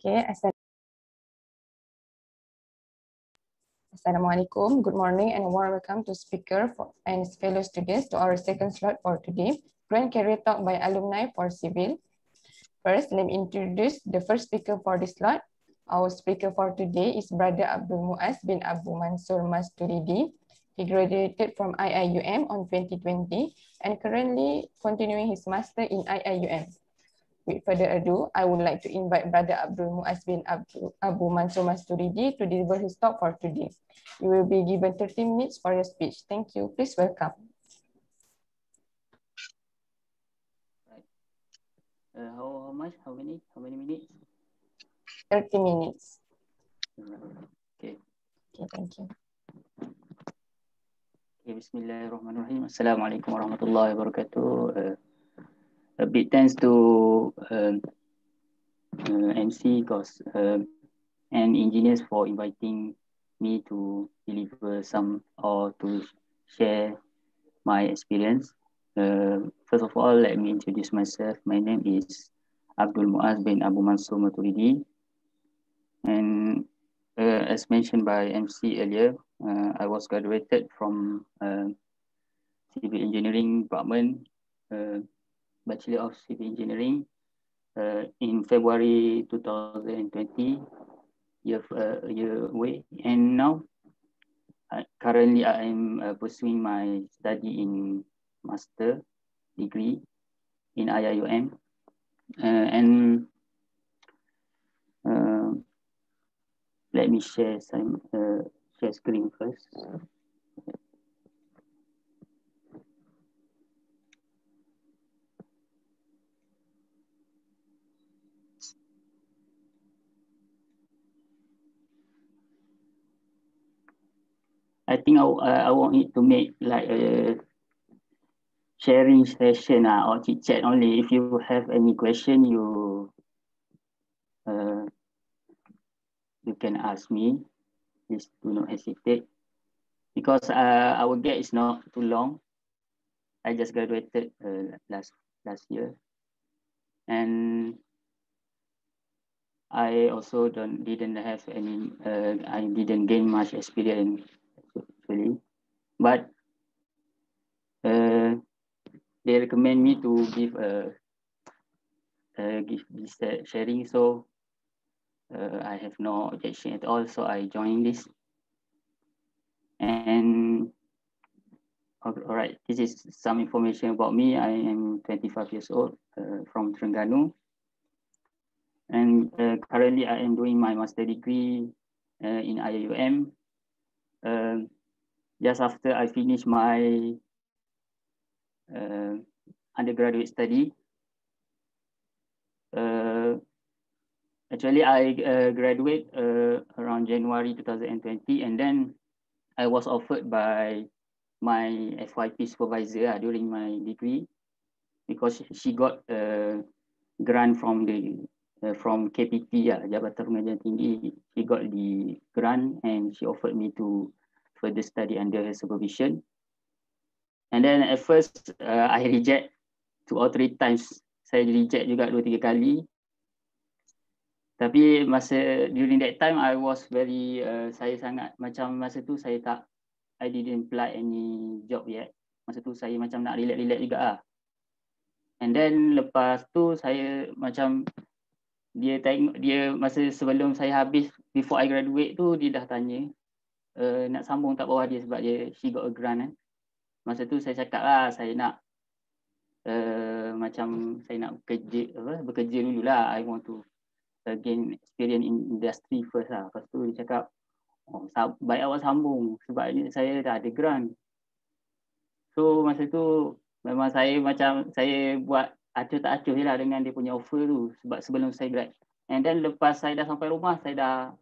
Okay, Assalamualaikum, good morning and warm welcome to speaker and fellow students to our second slot for today, Grand Career Talk by Alumni for Civil. First, let me introduce the first speaker for this slot. Our speaker for today is Brother Abdul Muaz bin Abu Mansur Masturidi. He graduated from IIUM on 2020 and currently continuing his master in IIUM. With further ado, I would like to invite Brother Abdul Muaz bin Abu Mansur Masturidi to deliver his talk for today. You will be given 30 minutes for your speech. Thank you. Please welcome. How much? How many minutes? 30 minutes. Okay. Okay, thank you. Okay, Bismillahirrahmanirrahim. Assalamualaikum warahmatullahi wabarakatuh. A big thanks to MC and engineers for inviting me to deliver some or to share my experience. First of all, let me introduce myself. My name is Abdul Muaz bin Abu Mansur Maturidi, and as mentioned by MC earlier, I was graduated from Civil Engineering Department, Bachelor of Civil Engineering in February 2020, year away. And now, currently I am pursuing my study in master degree in IIUM. And let me share some share screen first. I think I want it to make like a sharing session or chit chat only. If you have any question, you can ask me. Please do not hesitate, because our gap is not too long. I just graduated last year, and I also didn't have any. I didn't gain much experience actually, but they recommend me to give this sharing. So I have no objection at all. So I joined this. And all right, this is some information about me. I am 25 years old, from Terengganu. And currently I am doing my master degree in IIUM. Just after I finish my undergraduate study, actually I graduate around January 2020, and then I was offered by my FYP supervisor during my degree, because she got a grant from KPT, Jabatan Pengajian Tinggi. She got the grant and she offered me to further study under her supervision. And then at first I reject 2 or 3 times. Saya reject juga 2-3 kali. Tapi during that time I was very saya sangat macam masa tu I didn't apply any job yet. Masa tu saya macam nak relax juga lah. And then lepas tu saya macam dia masa sebelum saya habis, before I graduate tu, dia dah tanya nak sambung tak bawah dia, sebab she got a grant. Masa tu saya cakap lah saya nak macam saya nak bekerja dululah. I want to gain experience in industry first lah. Lepas tu dia cakap, baik awak sambung sebab saya dah ada grant. So masa tu memang saya buat acuh tak acuh je lah dengan dia punya offer tu, sebab sebelum saya grad. And then lepas saya dah sampai rumah, saya dah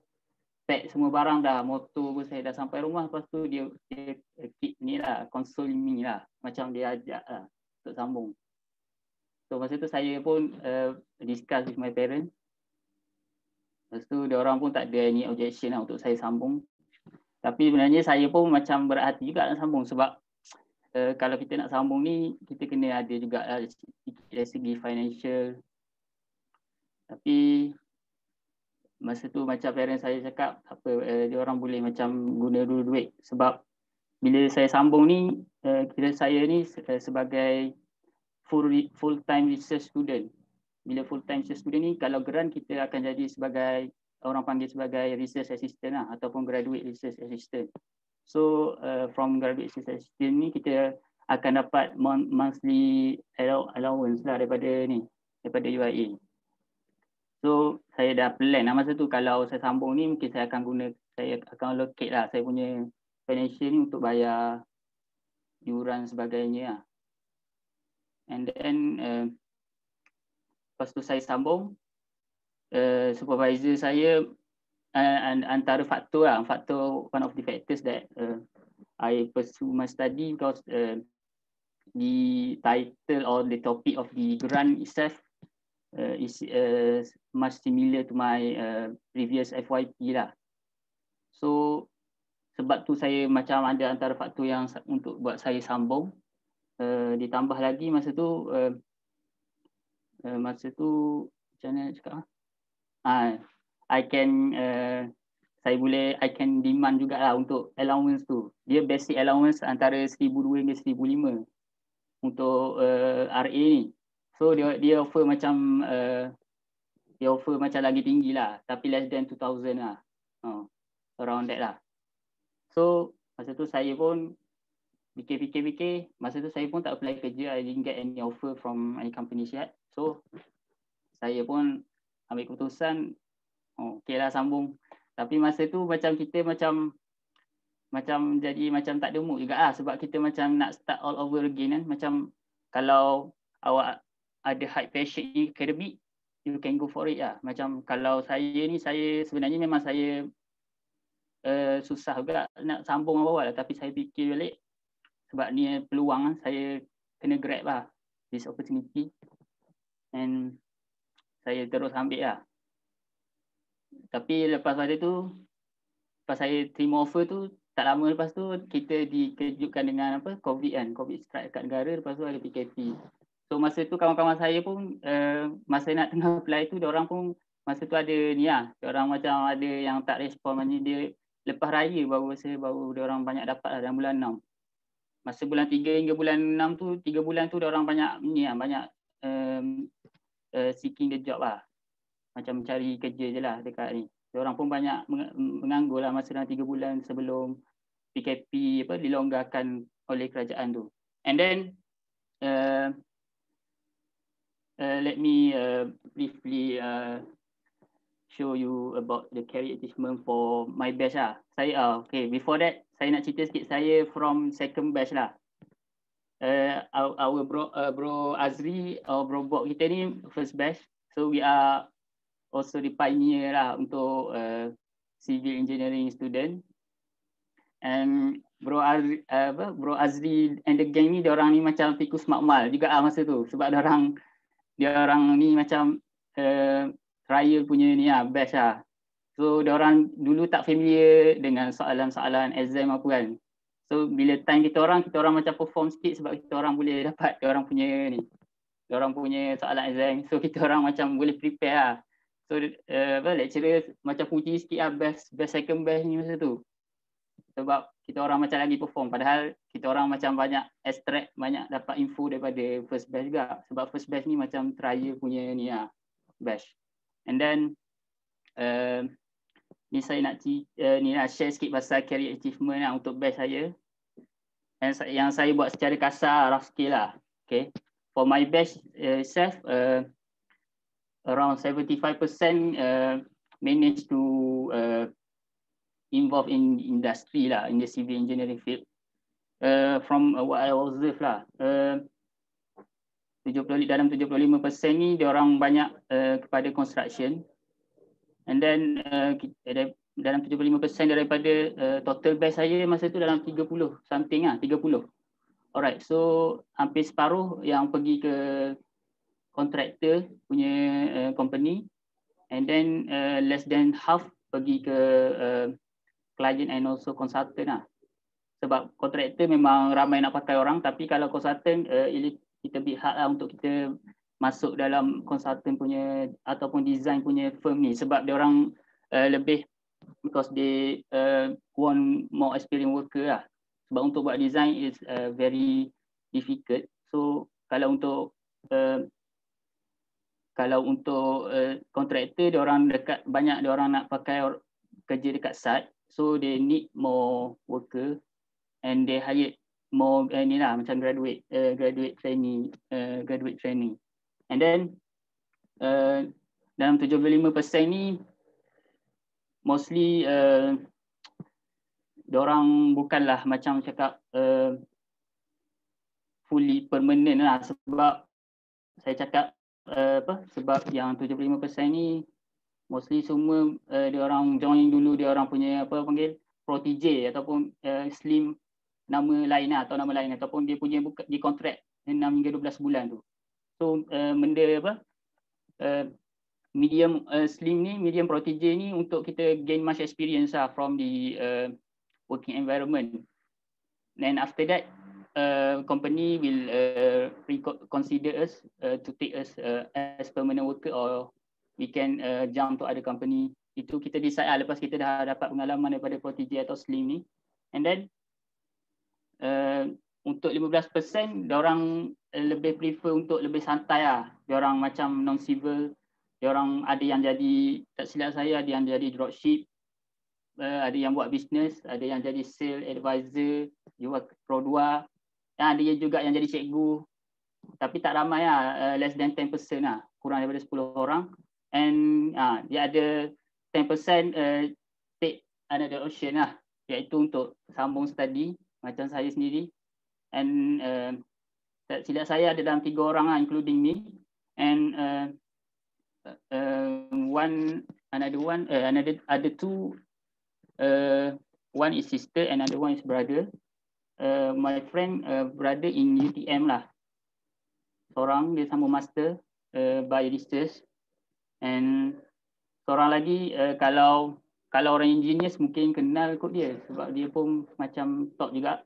pack semua barang dah, motor pun saya dah sampai rumah. Lepas tu dia ni lah, console me lah, macam dia ajak lah untuk sambung. So masa tu saya pun discuss with my parents. Lepas tu dia orang pun tak ada any objection lah untuk saya sambung. Tapi sebenarnya saya pun macam berat hati juga nak sambung, sebab kalau kita nak sambung ni, kita kena ada juga dari segi financial. Tapi masa tu macam parents saya cakap apa dia orang boleh macam guna dulu duit, sebab bila saya sambung ni kira saya ni sebagai full time research student. Bila full time research student ni, kalau grant kita akan jadi sebagai, orang panggil sebagai research assistant lah, ataupun graduate research assistant. So from graduate research assistant ni kita akan dapat monthly allowance lah daripada UIA. So saya dah plan lah masa tu, kalau saya sambung ni mungkin saya akan allocate lah saya punya financial ni untuk bayar yuran sebagainya lah. And then lepas tu saya sambung, supervisor saya antara faktor one of the factors that I pursue my study, because the title or the topic of the grant itself is much similar to my previous FYP lah. So sebab tu saya macam ada antara faktor yang untuk buat saya sambung. Ditambah lagi masa tu macam mana cakap, I can demand jugalah untuk allowance tu. Dia basic allowance antara 1,200 hingga 1,500 untuk RA ni. So dia offer macam lagi tinggi lah, tapi less than 2,000 lah. Around that lah. So masa tu saya pun fikir, masa tu saya pun tak apply kerja, I didn't get any offer from any company yet. So saya pun ambil keputusan, okay lah sambung. Tapi masa tu macam kita macam jadi macam tak ada mood juga lah, sebab kita macam nak start all over again kan. Macam kalau awak ada high passion in academic, you can go for it lah. Macam kalau saya sebenarnya memang saya susah juga nak sambung awal lah, tapi saya fikir balik, sebab ni peluang, saya kena grab lah this opportunity, and saya terus ambil lah. Tapi lepas saya terima offer tu, tak lama lepas tu kita dikejutkan dengan COVID kan, COVID strike kat negara, lepas tu ada PKP. So masa tu kawan-kawan saya pun masa nak tengah apply tu, diorang pun masa tu ada ni lah, diorang macam ada yang tak respon, maknanya dia lepas raya baru diorang banyak dapat lah dalam bulan 6. Masa bulan 3 hingga bulan 6 tu, 3 bulan tu diorang banyak ni lah, banyak seeking the job lah. Macam mencari kerja je lah dekat ni. Diorang pun banyak menganggur lah masa dalam 3 bulan sebelum PKP dilonggarkan oleh kerajaan tu. And then let me briefly show you about the career achievement for my batch lah. Saya okay, before that saya nak cerita sikit, saya from second batch lah. Our bro Azri, bro Bob kita ni first batch. So we are also the pioneer lah untuk civil engineering student. And bro Azri and the gang ni, diorang ni macam tikus makmal juga lah masa tu, sebab diorang ni macam trial punya ni lah, batch lah. So diorang dulu tak familiar dengan soalan-soalan exam apa kan. So bila time kita orang macam perform sikit, sebab kita orang boleh dapat diorang punya soalan exam. So kita orang macam boleh prepare lah. So lecturer macam puji sikit lah best second batch ni masa tu, sebab kita orang macam lagi perform, padahal kita orang macam banyak extract, banyak dapat info daripada first batch juga, sebab first batch ni macam trial punya ni lah batch. And then ni saya nak share sikit pasal career achievement lah untuk batch saya, yang saya buat secara kasar, rough scale lah. Okay, for my batch itself, around 75% managed to involved in industry lah, in the civil engineering field. From what I observe lah, dalam 75% ni diorang banyak kepada construction. And then dalam 75% daripada total batch saya masa tu dalam 30 something lah, 30. Alright, so hampir separuh yang pergi ke contractor punya company, and then less than half pergi ke client and also consultant lah. Sebab contractor memang ramai nak pakai orang, tapi kalau consultant kita bit hard lah untuk kita masuk dalam consultant punya ataupun design punya firm ni, sebab diorang lebih because they want more experienced worker lah. Sebab untuk buat design is very difficult. So kalau untuk kontraktor, dia orang dekat banyak dia orang nak pakai kerja dekat site, so they need more worker and they hire more ni lah macam graduate training. And then dalam 75% ni mostly diorang bukanlah macam cakap fully permanent lah, sebab saya cakap sebab yang 75% ni mostly semua diorang join dulu diorang punya protege ataupun slim nama lain lah, atau nama lain ataupun dia punya di kontrak 6 hingga 12 bulan tu. So benda medium slim ni, medium protege ni untuk kita gain much experience lah from the working environment. Then after that company will consider us to take us as permanent worker, or we can jump to other company. Itu kita decide lepas kita dah dapat pengalaman daripada protege atau slim ni. And then untuk 15% diorang lebih prefer untuk lebih santai lah. Diorang macam non-civil, diorang ada yang jadi, tak silap saya, ada yang jadi dropship, ada yang buat bisnes, ada yang jadi sale advisor, jual produk, dan ada juga yang jadi cikgu. Tapi tak ramai lah, less than 10% lah, kurang daripada 10 orang. And dia ada 10% take another option lah, iaitu untuk sambung study macam saya sendiri. And tak silap saya ada dalam 3 orang lah, including me. And other two, one is sister, another one is brother. My friend brother in UTM lah, seorang dia sambung master by research. And seorang lagi kalau orang engineers mungkin kenal kot dia, sebab dia pun macam top juga.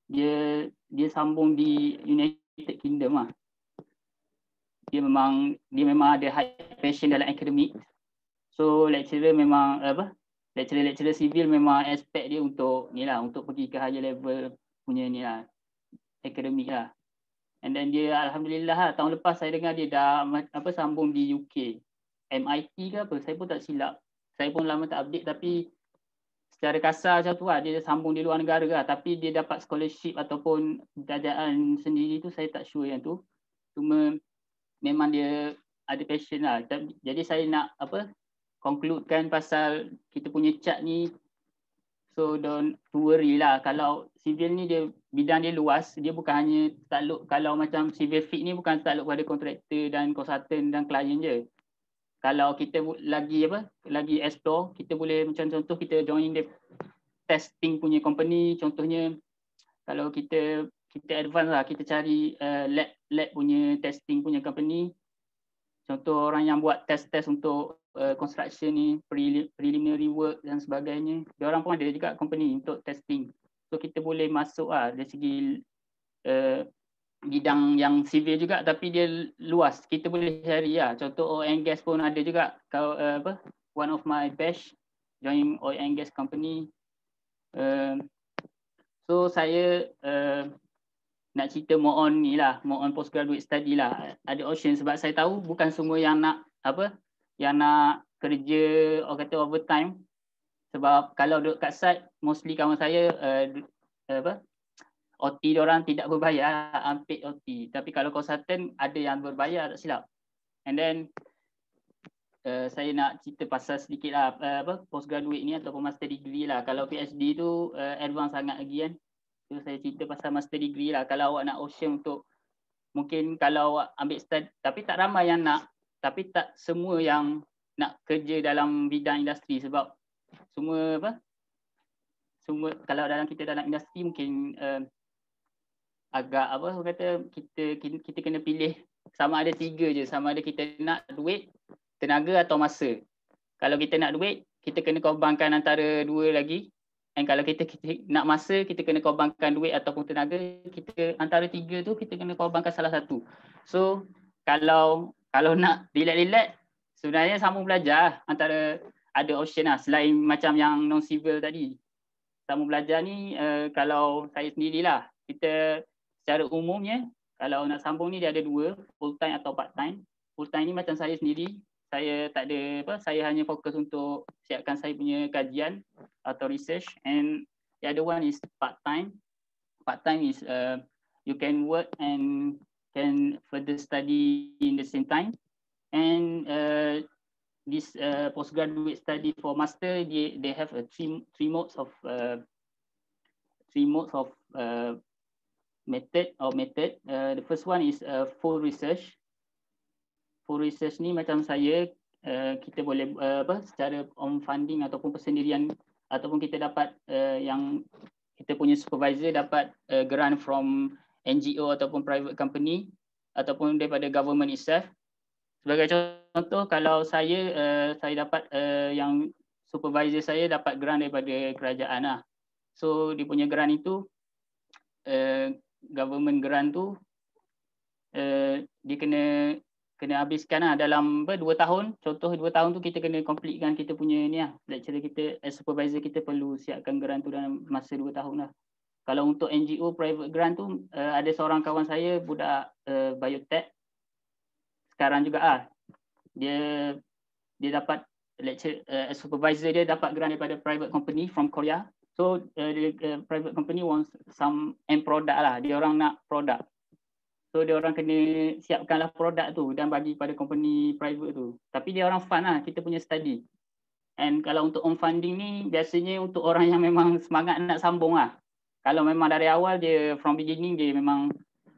Dia sambung di United Kingdom lah. Dia memang ada high passion dalam akademik. So lecturer memang lecturer civil memang expect dia untuk ni lah, untuk pergi ke higher level punya ni lah, akademik lah. And then dia alhamdulillah lah, tahun lepas saya dengar dia dah sambung di UK, MIT ke apa, saya pun tak silap. Saya pun lama tak update, tapi secara kasar macam tu lah, dia sambung di luar negara lah. Tapi dia dapat scholarship ataupun pendanaan sendiri tu saya tak sure yang tu. Cuma memang dia ada passion lah. Jadi saya nak concludekan pasal kita punya chart ni. So don't worry lah, kalau civil ni dia bidang dia luas, dia bukan hanya takluk, kalau macam civil fit ni bukan takluk pada kontraktor dan konsultan dan klien je. Kalau kita lagi explore, kita boleh macam contoh kita join the testing punya company. Contohnya kalau kita advance lah, kita cari lab punya testing punya company. Contoh orang yang buat test untuk construction ni, preliminary work dan sebagainya. Dia orang pun ada juga company untuk testing. So kita boleh masuk lah dari segi bidang yang civil juga, tapi dia luas. Kita boleh cari lah. Contoh oil and gas pun ada juga. One of my batch join oil and gas company. So saya nak cerita more on ni lah, more on postgraduate study lah. Ada option, sebab saya tahu bukan semua yang nak kerja orang kata overtime. Sebab kalau duduk kat site, mostly kawan saya OT diorang tidak berbayar, unpaid OT. Tapi kalau consultant ada yang berbayar, tak silap. And then saya nak cerita pasal sedikit lah postgraduate ni ataupun master degree lah. Kalau PhD tu advance sangat lagi kan. So saya cerita pasal master degree lah. Kalau awak nak option untuk, mungkin kalau awak ambil study, tapi tak ramai yang nak, tapi tak semua yang nak kerja dalam bidang industri. Sebab semua kalau dalam industri mungkin agak kita kena pilih, sama ada 3 je, sama ada kita nak duit, tenaga atau masa. Kalau kita nak duit, kita kena korbankan antara 2 lagi. Dan kalau kita nak masa, kita kena korbankan duit ataupun tenaga. Kita antara 3 tu kita kena korbankan salah satu. So kalau nak relax-relax, sebenarnya sambung belajar antara ada option lah selain macam yang non-civil tadi. Sambung belajar ni kalau saya sendirilah, kita secara umumnya kalau nak sambung ni dia ada dua, full time atau part time. Full time ni macam saya sendiri, saya tak ada apa, saya hanya fokus untuk siapkan saya punya kajian atau research, and the other one is part time. Part time is you can work and can further study in the same time, and this postgraduate study for master, they have a three modes of method. The first one is full research. Full research ni macam saya, kita boleh secara on funding ataupun persendirian, ataupun kita dapat yang kita punya supervisor dapat grant from NGO ataupun private company ataupun daripada government itself. Sebagai contoh, kalau saya dapat yang supervisor saya dapat grant daripada kerajaan lah. So dia punya grant itu, government grant tu dia kena habiskan lah dalam 2 tahun. Contoh 2 tahun tu kita kena completekan kita punya ni lah, lecturer kita, supervisor kita perlu siapkan grant tu dalam masa 2 tahun lah. Kalau untuk NGO private grant tu, ada seorang kawan saya budak biotech sekarang juga ah, dia dapat lecture supervisor dia dapat grant daripada private company from Korea. So the private company wants some end product lah, dia orang nak produk. So dia orang kena siapkanlah produk tu dan bagi pada company private tu. Tapi dia orang fund lah kita punya study. And kalau untuk on funding ni biasanya untuk orang yang memang semangat nak sambung lah. Kalau memang dari awal dia from beginning dia memang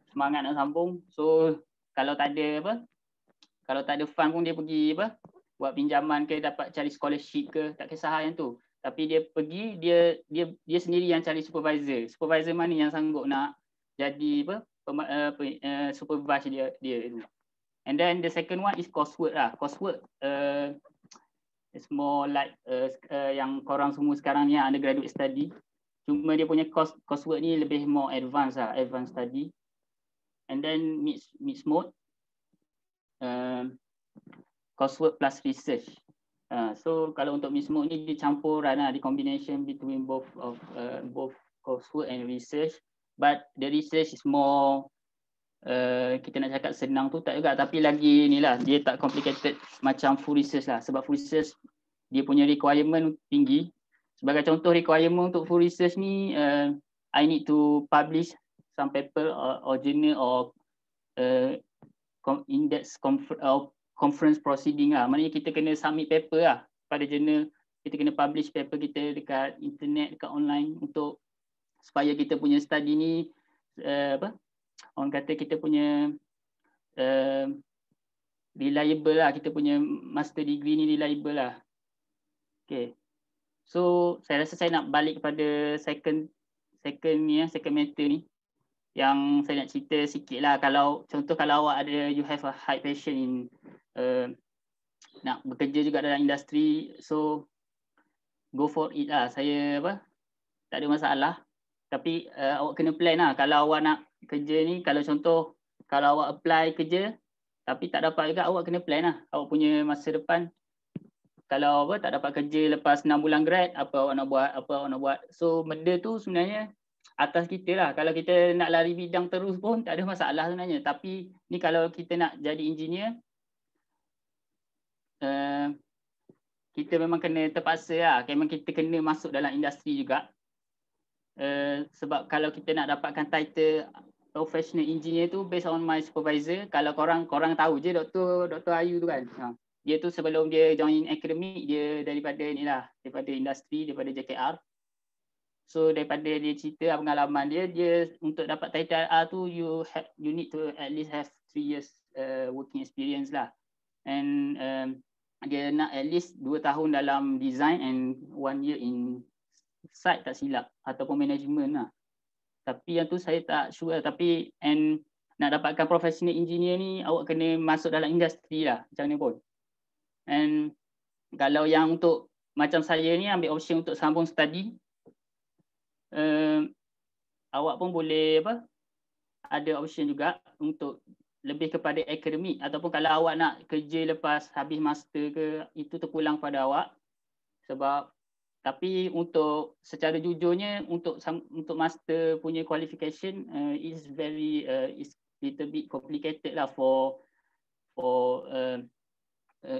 semangat nak sambung. So kalau tak ada fund pun dia pergi buat pinjaman ke, dapat cari scholarship ke, tak kisah yang tu. Tapi dia pergi, dia sendiri yang cari supervisor. Supervisor mana yang sanggup nak jadi supervise dia tu. And then the second one is coursework lah. Coursework it's more like yang korang semua sekarang ni undergraduate study. Cuma dia punya coursework ni lebih more advanced lah, advanced study. And then mixed mode, coursework plus research. So kalau untuk mixed mode ni dicampuran lah, di combination between both coursework and research. But the research is more kita nak cakap senang tu tak juga, tapi lagi ni lah, dia tak complicated macam full research lah. Sebab full research dia punya requirement tinggi. Sebagai contoh requirement untuk full research ni, I need to publish some paper or journal or index conference proceeding lah. Maknanya kita kena submit paper lah pada journal. Kita kena publish paper kita dekat internet, dekat online, untuk supaya kita punya study ni orang kata kita punya reliable lah, kita punya master degree ni reliable lah. Okay. So saya rasa saya nak balik kepada second matter ni, yang saya nak cerita sikit lah. Kalau contoh, kalau awak ada, you have a high passion in nak bekerja juga dalam industri, so go for it lah. Saya tak ada masalah. Tapi awak kena plan lah. Kalau awak nak kerja ni, kalau contoh kalau awak apply kerja tapi tak dapat juga, awak kena plan lah awak punya masa depan. Kalau tak dapat kerja lepas 6 bulan grad, apa awak nak buat. So benda tu sebenarnya atas kita lah. Kalau kita nak lari bidang terus pun tak ada masalah sebenarnya. Tapi ni kalau kita nak jadi engineer, kita memang kena terpaksa lah. Memang kita kena masuk dalam industri juga. Sebab kalau kita nak dapatkan title professional engineer tu, based on my supervisor, kalau korang tahu je Dr. Ayu tu kan, dia tu sebelum dia join akademik, dia daripada industri, daripada JKR. So daripada dia cerita pengalaman dia untuk dapat title R tu, you need to at least have 3 years working experience lah. And dia nak at least 2 tahun dalam design and 1 year in site, tak silap, ataupun management lah. Tapi yang tu saya tak sure. Tapi nak dapatkan professional engineer ni, awak kena masuk dalam industri lah, macam mana pun. And kalau yang untuk macam saya ni ambil option untuk sambung study, awak pun boleh ada option juga untuk lebih kepada akademik, ataupun kalau awak nak kerja lepas habis master ke, itu terpulang pada awak. Sebab tapi untuk secara jujurnya untuk master punya qualification is very is little bit complicated lah for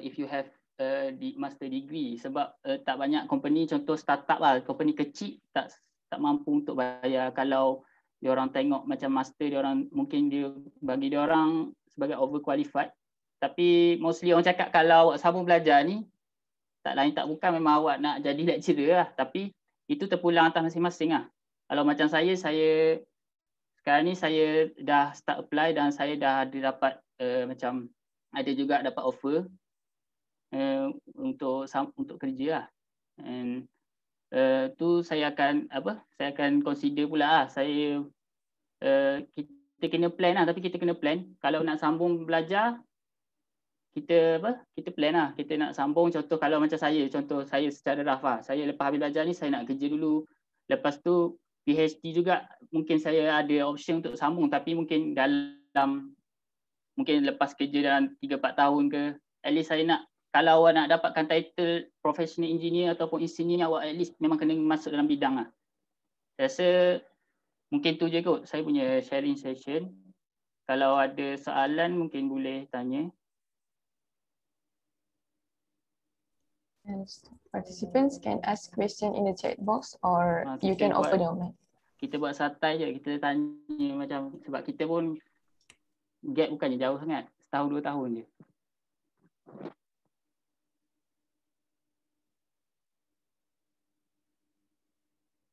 if you have di master degree, sebab tak banyak company, contoh startup lah, company kecil tak mampu untuk bayar. Kalau dia orang tengok macam master dia orang, mungkin dia bagi dia orang sebagai overqualified. Tapi mostly orang cakap kalau awak sambung belajar ni, tak lain tak bukan memang awak nak jadi lecturer lah, tapi itu terpulang atas masing-masing lah. Kalau macam saya sekarang ni saya dah start apply dan saya dah ada dapat macam ada juga dapat offer untuk kerja lah. And tu saya akan consider pula lah. Kita kena plan lah, tapi kita kena plan. Kalau nak sambung belajar, kita plan lah. Kita nak sambung, contoh kalau macam saya secara rough lah. Saya lepas habis belajar ni, saya nak kerja dulu. Lepas tu PhD juga, mungkin saya ada option untuk sambung, tapi mungkin lepas kerja dalam 3-4 tahun ke, at least saya nak, kalau awak nak dapatkan title professional engineer ataupun engineer, awak at least memang kena masuk dalam bidang lah. Saya rasa mungkin tu je kot saya punya sharing session. Kalau ada soalan mungkin boleh tanya. Yes. Participants can ask question in the chat box or you can open your mic. Kita buat santai je, kita tanya macam, sebab kita pun gap bukannya jauh sangat, 1-2 tahun je.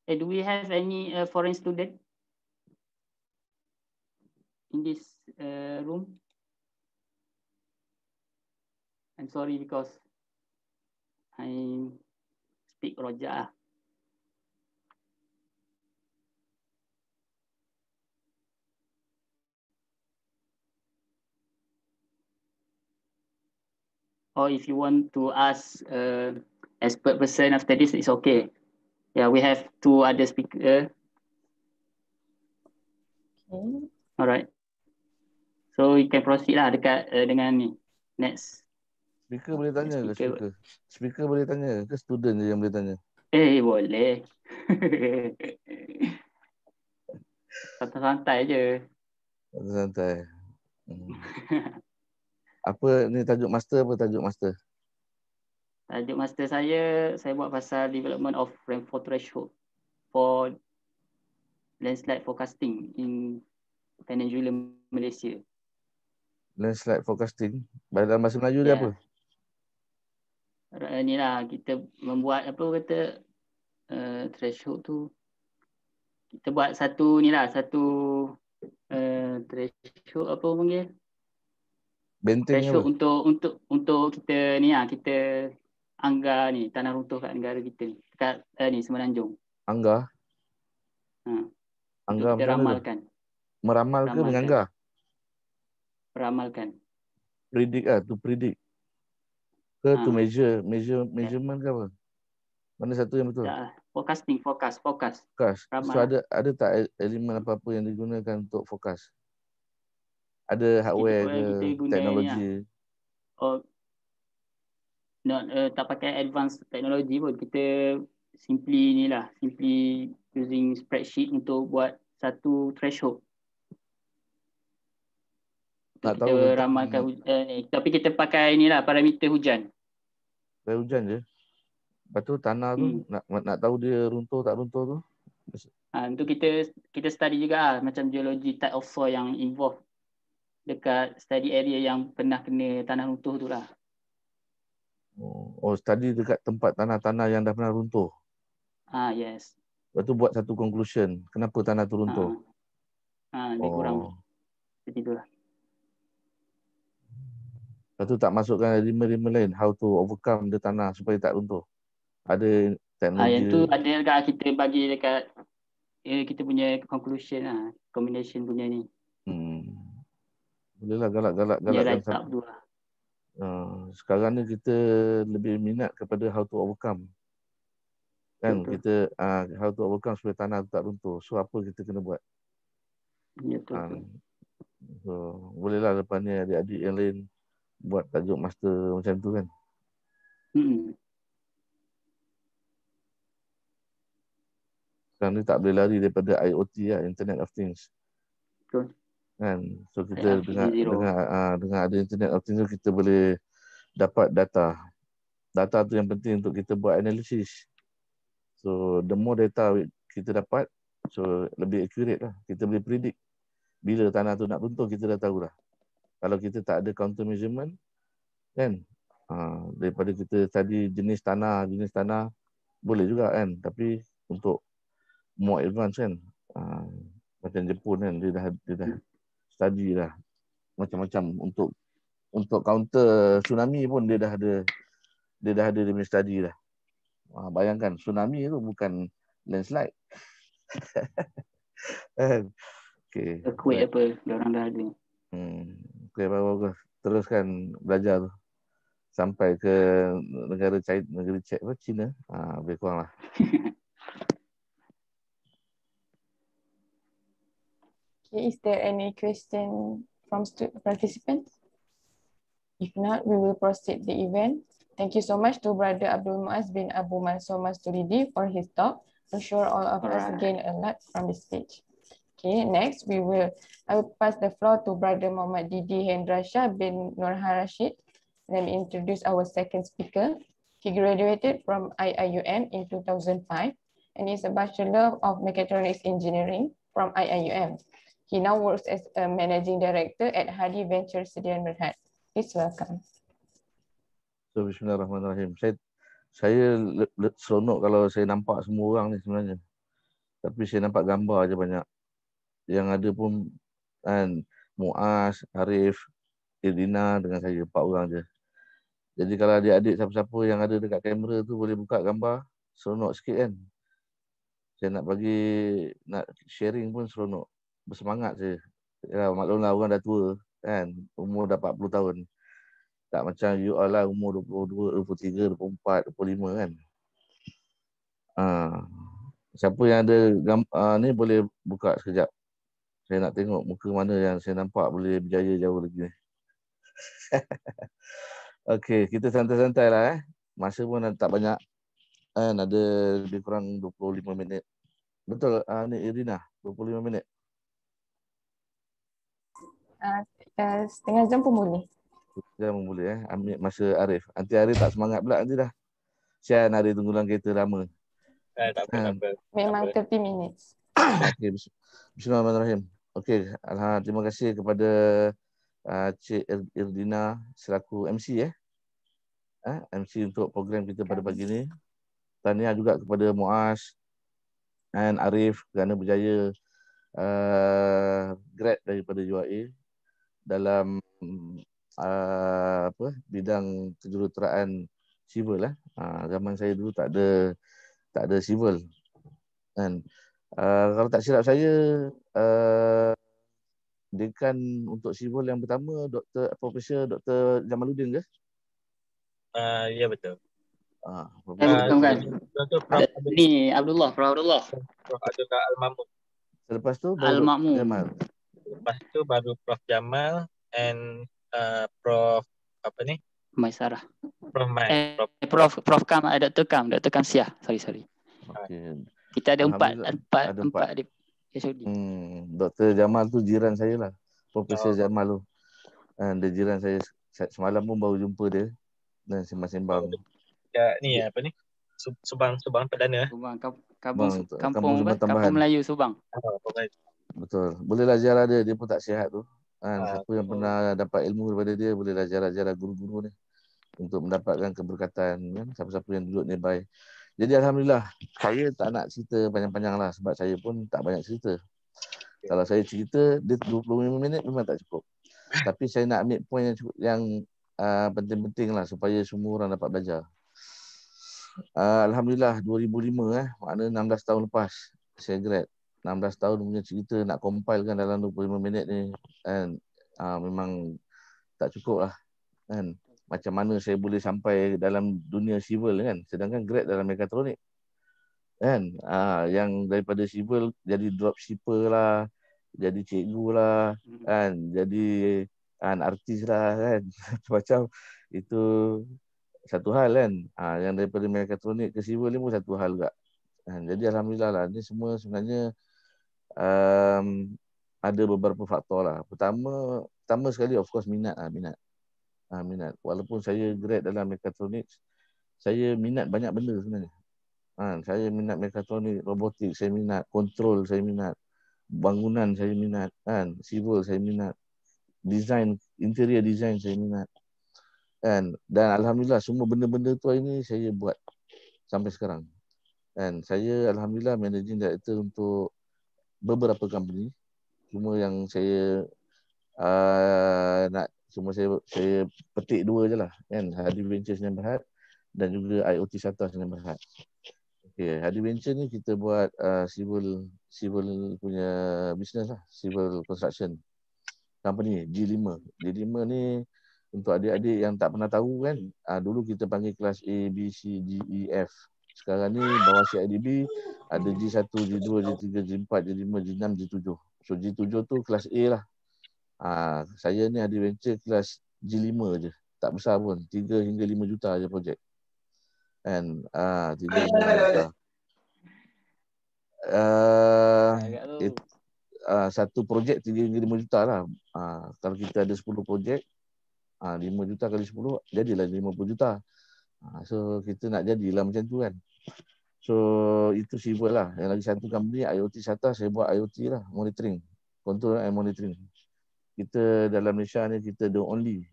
Do we have any foreign student in this room? I'm sorry because I speak Roja. Or if you want to ask expert person after this, it's okay. Yeah, we have 2 other speaker. Okay. Alright. So we can proceed lah dekat dengan ni. Next. Speaker boleh tanya ke speaker? Speaker boleh tanya ke student je yang boleh tanya? Boleh. Santai-santai je. Santai. Apa ni tajuk master, apa tajuk master? Tajuk master saya buat pasal development of rainfall threshold for landslide forecasting in Peninsular Malaysia. Landslide forecasting? Dalam bahasa Melayu dia apa? Ni lah, kita membuat threshold tu. Kita buat satu threshold apa panggil? Benteng threshold apa? Untuk kita ni lah, kita anggar ni tanah runtuh kat negara kita ni. Kat ni Semenanjung. Anggar? Anggar kita ramalkan. Meramal ke menganggar? Meramalkan. Predict lah, to predict. Ke to measurement ke apa? Mana satu yang betul? Forecasting, forecast. So ada tak elemen apa-apa yang digunakan untuk forecast? Ada hardware ke teknologi? Tak pakai advanced teknologi pun. Kita simply using spreadsheet untuk buat satu threshold. Kita ramalkan tapi kita pakai parameter hujan. Hujan je. Lepas tu tanah tu nak tahu dia runtuh tak runtuh tu. Untuk kita study juga macam geologi, type of soil yang involved dekat study area yang pernah kena tanah runtuh tu lah. Study dekat tempat tanah-tanah yang dah pernah runtuh. Yes. Lepas tu buat satu conclusion kenapa tanah tu runtuh. Lebih kurang seperti itulah. Lepas tu tak masukkan elemen-elemen lain, how to overcome the tanah supaya tak runtuh. Ada teknologi. Yang tu ada dekat kita bagi dekat kita punya conclusion lah, combination punya ni. Bolehlah galak-galak tu lah. Sekarang ni kita lebih minat kepada how to overcome. Kan betul. Kita how to overcome supaya tanah tak runtuh. So apa kita kena buat? Ya betul. So bolehlah lepas ni adik-adik yang lain buat tajuk master macam tu kan. Sekarang ni tak boleh lari daripada IoT lah, Internet of Things. Betul. Kan? So kita IoT 0. dengan ada Internet of Things tu kita boleh dapat data. Data tu yang penting untuk kita buat analisis. So the more data kita dapat, so lebih accurate lah. Kita boleh predict bila tanah tu nak runtuh, kita dah tahu dah. Kalau kita tak ada counter measurement, kan, daripada kita tadi jenis tanah boleh juga kan. Tapi untuk more advance kan, macam Jepun kan, dia dah study dah macam-macam untuk counter tsunami pun dia dah ada dia punya study dah. Bayangkan tsunami tu bukan landslide. Okay. Earthquake apa, diorang dah ada. Okay, bagus. Teruskan belajar tu sampai ke negara China. Lebih kurang lah. Okay, is there any question from participants? If not, we will proceed the event. Thank you so much to Brother Abdul Muaz bin Abu Mansur Masturidi for his talk. I'm sure all of us gain a lot from this speech. Okay, next I will pass the floor to Brother Muhammad Didi Hendra Shah bin Nurha Rashid. Let me introduce our second speaker. He graduated from IIUM in 2005 and is a Bachelor of Mechatronics Engineering from IIUM. He now works as a Managing Director at Hadi Venture Sdn Bhd. Please welcome. So, bismillahirrahmanirrahim. Saya seronok kalau saya nampak semua orang ni sebenarnya. Tapi saya nampak gambar aja banyak. Yang ada pun kan Muaz, Arif, Irdina dengan saya, 4 orang je. Jadi kalau adik-adik siapa-siapa yang ada dekat kamera tu boleh buka gambar, seronok sikit kan. Saya nak sharing pun seronok. Bersemangat saya. Ya, maklumlah orang dah tua kan, umur dah 40 tahun. Tak macam you all lah, umur 22, 23, 24, 25 kan. Siapa yang ada ni boleh buka sekejap. Saya nak tengok muka mana yang saya nampak boleh berjaya jauh lagi. Okey, kita santai-santai lah. Masa pun tak banyak. Ada lebih kurang 25 minit. Betul, ni Irina, 25 minit. Setengah jam pun boleh. Setengah jam pun boleh. Ambil masa Arif. Nanti Arif tak semangat pula nanti dah. Sian Arif tunggu dalam kereta lama. Tak apa. Memang 30 minutes. Okey, bismillahirrahmanirrahim. Okey, terima kasih kepada Cik Irdina selaku MC MC untuk program kita pada pagi ini. Tahniah juga kepada Muaz dan Arif kerana berjaya grad daripada UIA dalam bidang kejuruteraan civil. Zaman saya dulu tak ada civil. Dan kalau tak silap saya, dekan untuk civil yang pertama Profesor Dr. Jamaluddin ke? Ya betul. Bukan. Ni Abdullah, Prof Abdullah. Prof Abdullah Al-Mamun. Selepas tu Al-Makmun. Jamal. Lepas tu baru Prof Jamal and Prof apa ni? Maisarah. Prof Mai. Prof Kam, Dr. Kam Siah. Sorry. Okey. Kita ada empat di HOD. Dr. Jamal tu jiran saya lah. Profesor Jamal tu. Dia jiran saya. Semalam pun baru jumpa dia. Dan sembang-sembang. Ni apa ni? Subang Perdana. Kampung Melayu Subang. Betul. Bolehlah ziarah dia. Dia pun tak sihat tu. Siapa yang pernah dapat ilmu daripada dia, bolehlah ziarah guru-guru ni. Untuk mendapatkan keberkatan. Kan? Siapa-siapa yang duduk nearby. Jadi Alhamdulillah, saya tak nak cerita panjang-panjang lah sebab saya pun tak banyak cerita. Kalau saya cerita, dia 25 minit memang tak cukup. Tapi saya nak ambil poin yang penting-penting lah supaya semua orang dapat belajar. Alhamdulillah 2005 maknanya 16 tahun lepas saya grad. 16 tahun punya cerita nak compilekan dalam 25 minit ni kan, memang tak cukup lah kan. Macam mana saya boleh sampai dalam dunia civil kan, sedangkan grad dalam mekatronik kan. Yang daripada civil jadi dropshipper lah, jadi cikgu lah kan, jadi artis lah kan. Macam itu satu hal kan. Yang daripada mekatronik ke civil ni pun satu hal juga. Jadi alhamdulillah lah, ini semua sebenarnya ada beberapa faktor lah. Pertama sekali of course minat. Minat. Walaupun saya grad dalam mekatronik, saya minat banyak benda sebenarnya. Saya minat mekatronik, robotik saya minat, kontrol saya minat, bangunan saya minat, civil saya minat, design, interior design saya minat. Dan alhamdulillah semua benda-benda tu ini saya buat sampai sekarang. Saya alhamdulillah managing director untuk beberapa company. Cuma yang saya cuma saya petik dua je lah, kan. Hadi Venture Sdn Bhd dan juga IoT Sata Sdn Bhd. Okay, Hadi Venture ni kita buat civil punya business lah, civil construction company G5. G5 ni untuk adik-adik yang tak pernah tahu kan, dulu kita panggil kelas A, B, C, D, E, F. Sekarang ni bawah CIDB ada G1, G2, G3, G4, G5, G6, G7. So G7 tu kelas A lah. Saya ni Hadi Venture kelas G5 je. Tak besar pun. 3 hingga 5 juta je projek. 3 hingga 5 juta. Satu projek 3 hingga 5 juta lah. Kalau kita ada 10 projek, 5 juta kali 10, jadilah 50 juta. So kita nak jadilah macam tu kan. So itu civil lah. Yang lagi satu company IoT Sata, saya buat IoT lah, monitoring, control and monitoring. Kita dalam Malaysia ni kita the only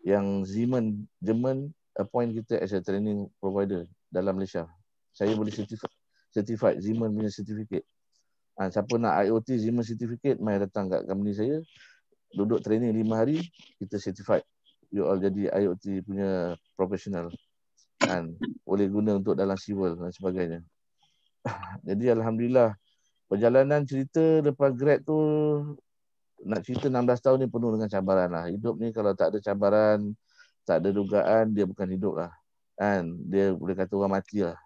yang Siemens German appoint kita as a training provider dalam Malaysia. Saya boleh certified Siemens punya certificate. Siapa nak IoT Siemens certificate, mai datang kat company saya, duduk training 5 hari, kita certified. You all jadi IoT punya professional. Boleh guna untuk dalam civil dan sebagainya. Jadi alhamdulillah perjalanan cerita lepas grad tu, nak cerita 16 tahun ni penuh dengan cabaran lah. Hidup ni kalau tak ada cabaran, tak ada dugaan, dia bukan hidup lah. Dia boleh kata orang mati lah.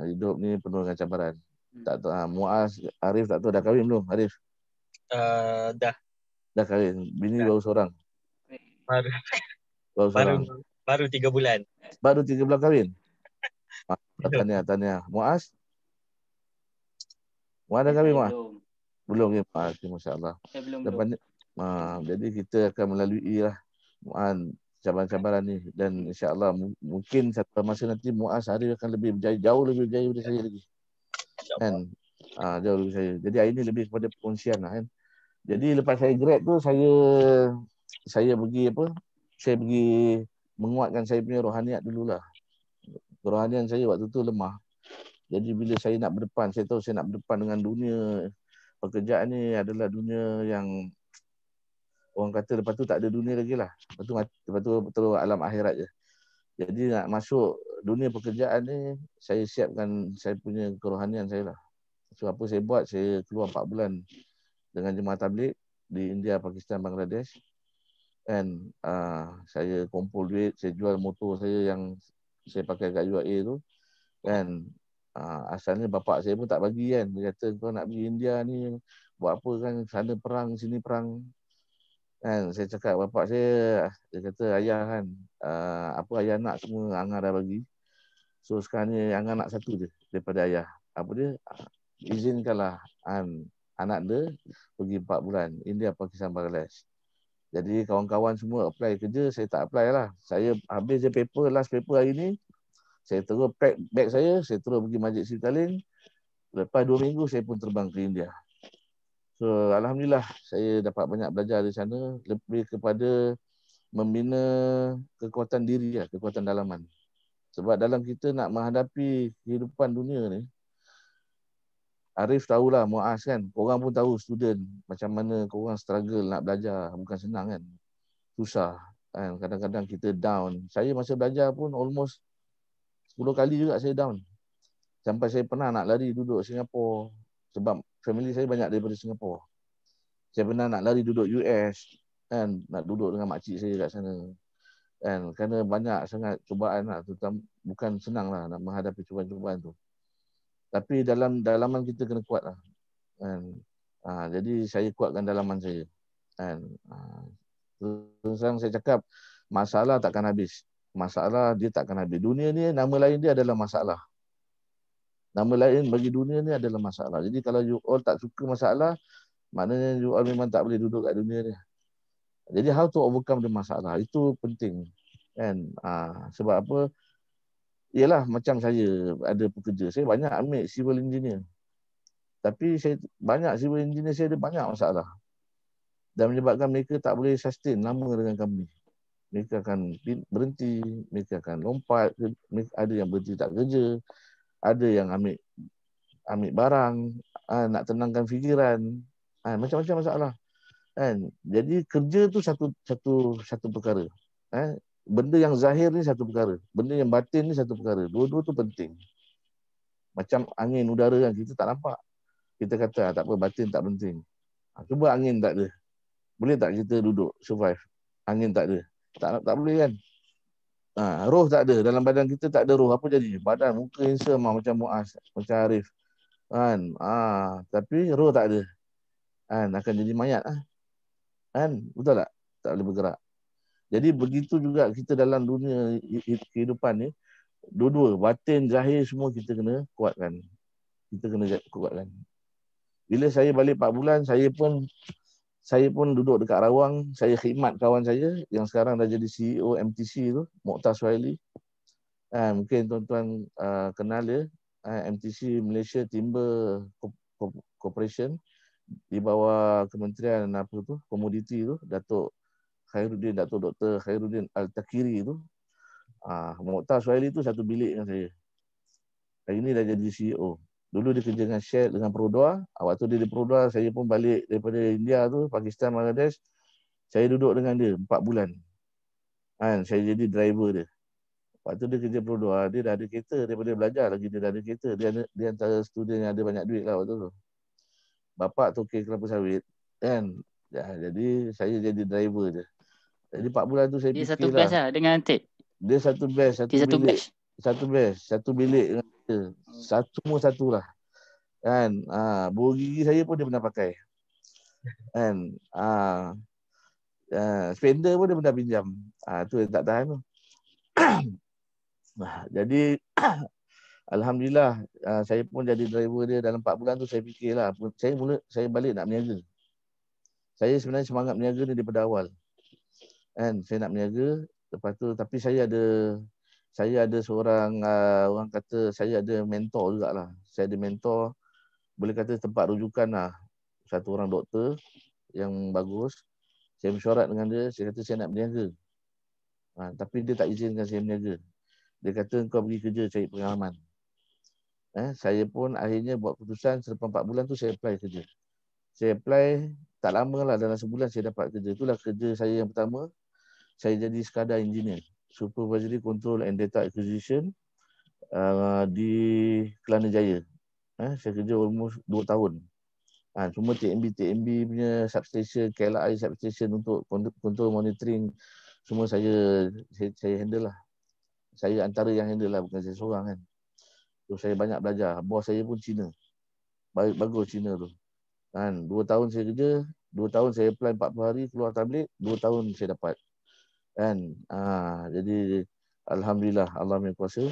Hidup ni penuh dengan cabaran. Tak tahu, Muaz, Arif tak tahu dah kahwin belum? Arif? Dah. Dah kahwin. Bini baru seorang. Baru 3 bulan. Baru 3 bulan kahwin. Tahniah. Muaz? Muaz dah kahwin, Muaz? Belum ke? Masya-Allah. Belum. Jadi kita akan melalui lah cabaran-cabaran ni, dan insya-Allah mungkin satu masa nanti Muaz Arif akan lebih berjaya, jauh lebih berjaya daripada saya lagi. Jauh lebih saya. Jadi hari ni lebih kepada perkongsian lah kan. Jadi lepas saya grad tu saya pergi Saya pergi menguatkan saya punya rohaniat dululah. Kerohanian saya waktu tu lemah. Jadi bila saya nak berdepan, saya tahu saya nak berdepan dengan dunia pekerjaan ni adalah dunia yang orang kata lepas tu tak ada dunia lagi lah. Lepas tu betul alam akhirat je. Jadi nak masuk dunia pekerjaan ni, saya siapkan saya punya kerohanian saya lah. So apa saya buat, saya keluar 4 bulan dengan jemaah tabligh di India, Pakistan, Bangladesh. Saya kumpul duit, saya jual motor saya yang saya pakai kat UAE tu. Asalnya bapak saya pun tak bagi kan. Dia kata kau nak pergi India ni buat apa kan, sana perang, sini perang. Saya cakap bapak saya, dia kata ayah kan, apa ayah nak semua Angah dah bagi. So sekarang ni Angah nak satu je daripada ayah. Apa dia? Izinkanlah anak dia pergi 4 bulan India, Pakistan, Bangladesh. Jadi kawan-kawan semua apply kerja, saya tak apply lah. Saya habis je last paper hari ni, saya terus pack bag saya terus pergi Masjid Sitalin. Lepas 2 minggu saya pun terbang ke India. So alhamdulillah saya dapat banyak belajar di sana, lebih kepada membina kekuatan diri lah, kekuatan dalaman. Sebab dalam kita nak menghadapi kehidupan dunia ni, Arif tahulah, Muaz kan, korang pun tahu student macam mana korang struggle nak belajar, bukan senang kan. Susah kan, kadang-kadang kita down. Saya masa belajar pun almost 10 kali juga saya down. Sampai saya pernah nak lari duduk Singapura sebab family saya banyak daripada Singapura. Saya pernah nak lari duduk US kan, nak duduk dengan makcik saya kat sana. Kan, kerana banyak sangat cubaan lah, terutama bukan senang lah nak menghadapi cubaan-cubaan tu. Tapi dalam dalaman kita kena kuat lah. Jadi saya kuatkan dalaman saya. Terus terang saya cakap, masalah takkan habis. Masalah dia takkan habis. Dunia ni nama lain dia adalah masalah. Nama lain bagi dunia ni adalah masalah. Jadi kalau you all tak suka masalah, maknanya you all memang tak boleh duduk kat dunia ni. Jadi how to overcome the masalah, itu penting. Kan? Sebab apa? Ialah macam saya ada pekerja, saya banyak ambil civil engineer. Tapi saya banyak civil engineer, saya ada banyak masalah. Dan menyebabkan mereka tak boleh sustain lama dengan company. Mereka akan berhenti, mereka akan lompat, ada yang berhenti tak kerja, ada yang ambil barang, nak tenangkan fikiran, macam-macam masalah. Kan? Jadi kerja tu satu perkara. Benda yang zahir ni satu perkara, benda yang batin ni satu perkara. Dua-dua tu penting. Macam angin udara kan, kita tak nampak. Kita kata tak apa, batin tak penting. Cuba angin tak ada, boleh tak kita duduk survive? Angin tak ada, tak boleh kan. Roh tak ada, dalam badan kita tak ada roh, apa jadi? Badan muka handsome macam Muaz, macam Arif kan. Tapi roh tak ada kan, akan jadi mayat kan, betul tak? Tak boleh bergerak. Jadi begitu juga kita dalam dunia kehidupan ni, dua-dua, batin, zahir, semua kita kena kuatkan. Kita kena kuatkan. Bila saya balik 4 bulan, saya pun duduk dekat Rawang, saya khidmat kawan saya yang sekarang dah jadi CEO MTC tu, Mokhtar Suhaili. Mungkin tuan-tuan kenal dia, MTC Malaysia Timber Corporation, di bawah Kementerian Komoditi tu, Datuk Dr. Khairuddin Al-Takiri tu. Mokhtar Suhaili tu satu bilik dengan saya. Hari ni dah jadi CEO. Dulu dia kerja dengan Shell, dengan Perodua. Waktu dia di Perodua, saya pun balik daripada India tu, Pakistan, Bangladesh. Saya duduk dengan dia 4 bulan. Saya jadi driver dia. Waktu dia kerja Perodua, dia dah ada kereta. Daripada belajar lagi, dia dah ada kereta. Dia antara student yang ada banyak duit lah waktu tu. Bapak tokek kelapa sawit. Kan? Jadi saya jadi driver dia. Jadi 4 bulan tu saya Dia fikir satu batch lah dengan Ted. Dia satu batch, Dia satu bilik. batch. Satu bilik dengan dia. Semua satu lah. Kan? Bulu gigi saya pun dia pernah pakai. Kan? Spender pun dia pernah pinjam. Tu yang tak tahan tu. Jadi alhamdulillah, saya pun jadi driver dia dalam 4 bulan tu. Saya fikirlah, saya balik nak berniaga. Saya sebenarnya semangat berniaga ni daripada awal. Kan? Saya nak berniaga. Lepas tu, tapi saya ada seorang, orang kata saya ada mentor jugalah. Saya ada mentor, boleh kata tempat rujukan lah. Satu orang doktor yang bagus. Saya mesyuarat dengan dia, saya kata saya nak berniaga. Tapi dia tak izinkan saya berniaga. Dia kata kau pergi kerja cari pengalaman. Saya pun akhirnya buat keputusan, selepas 4 bulan tu saya apply kerja. Saya apply, tak lama lah, dalam sebulan saya dapat kerja. Itulah kerja saya yang pertama. Saya jadi sekadar engineer, Supervisory Control and Data Acquisition di Kelana Jaya. Saya kerja almost 2 tahun. Cuma TMB punya substation, KLI substation untuk control monitoring, semua saya handle lah. Saya antara yang handle lah, bukan saya seorang kan. So saya banyak belajar. Bos saya pun Cina. Bagus Cina tu. 2 tahun saya kerja, 2 tahun saya apply 40 hari, keluar tablet, 2 tahun saya dapat. Kan? Jadi alhamdulillah, Allah yang kuasa.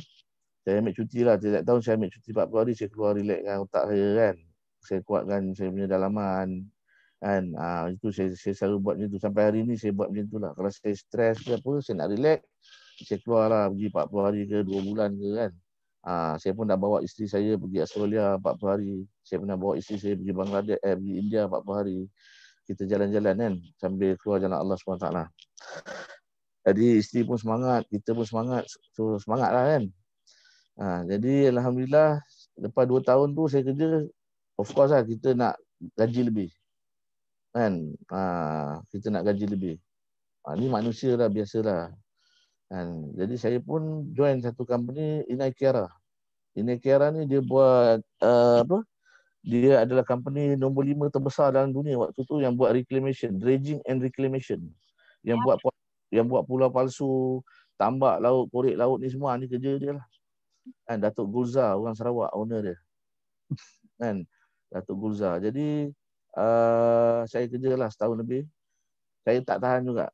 Saya ambil cuti lah. Tiap tahun saya ambil cuti 40 hari, saya keluar relaxkan otak saya kan. Saya kuatkan saya punya dalaman. Kan? Itu saya selalu buat macam tu. Sampai hari ni saya buat macam tu lah. Kalau saya stres ke apa, saya nak relax, saya keluar lah pergi 40 hari ke 2 bulan ke kan. Saya pun dah bawa isteri saya pergi Australia 40 hari. Saya pernah bawa isteri saya pergi Bangladesh, pergi India 40 hari. Kita jalan-jalan kan, sambil keluar jalan Allah SWT. Jadi isteri pun semangat, kita pun semangat. So semangat lah kan. Jadi alhamdulillah, lepas 2 tahun tu saya kerja, of course lah kita nak gaji lebih. Kan? Kita nak gaji lebih. Ni manusia lah, biasalah. Kan? Jadi saya pun join satu company, Inai Kiara. Inai Kiara ni dia buat dia adalah company nombor 5 terbesar dalam dunia waktu tu yang buat reclamation, dredging and reclamation. Yang buat pulau palsu, tambak laut, korek laut ni semua, ni kerja dia lah. Kan? Datuk Gulzar, orang Sarawak, owner dia. Kan? Datuk Gulzar. Jadi saya kerjalah setahun lebih. Saya tak tahan juga.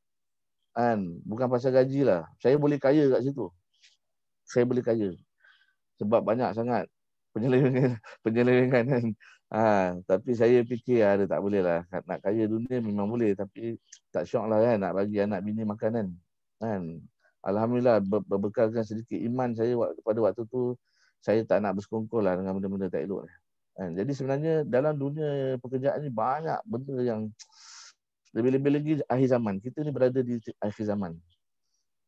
Kan? Bukan pasal gaji lah. Saya boleh kaya kat situ. Saya boleh kaya. Sebab banyak sangat penyelewengan kan. Tapi saya fikir ada tak boleh lah. Nak kaya dunia memang boleh, tapi tak syok lah kan nak bagi anak bini makanan kan. Alhamdulillah berbekalkan sedikit iman saya pada waktu tu, saya tak nak bersekongkol lah dengan benda-benda tak elok kan. Jadi sebenarnya dalam dunia pekerjaan ni banyak benda yang lebih-lebih lagi akhir zaman. Kita ni berada di akhir zaman.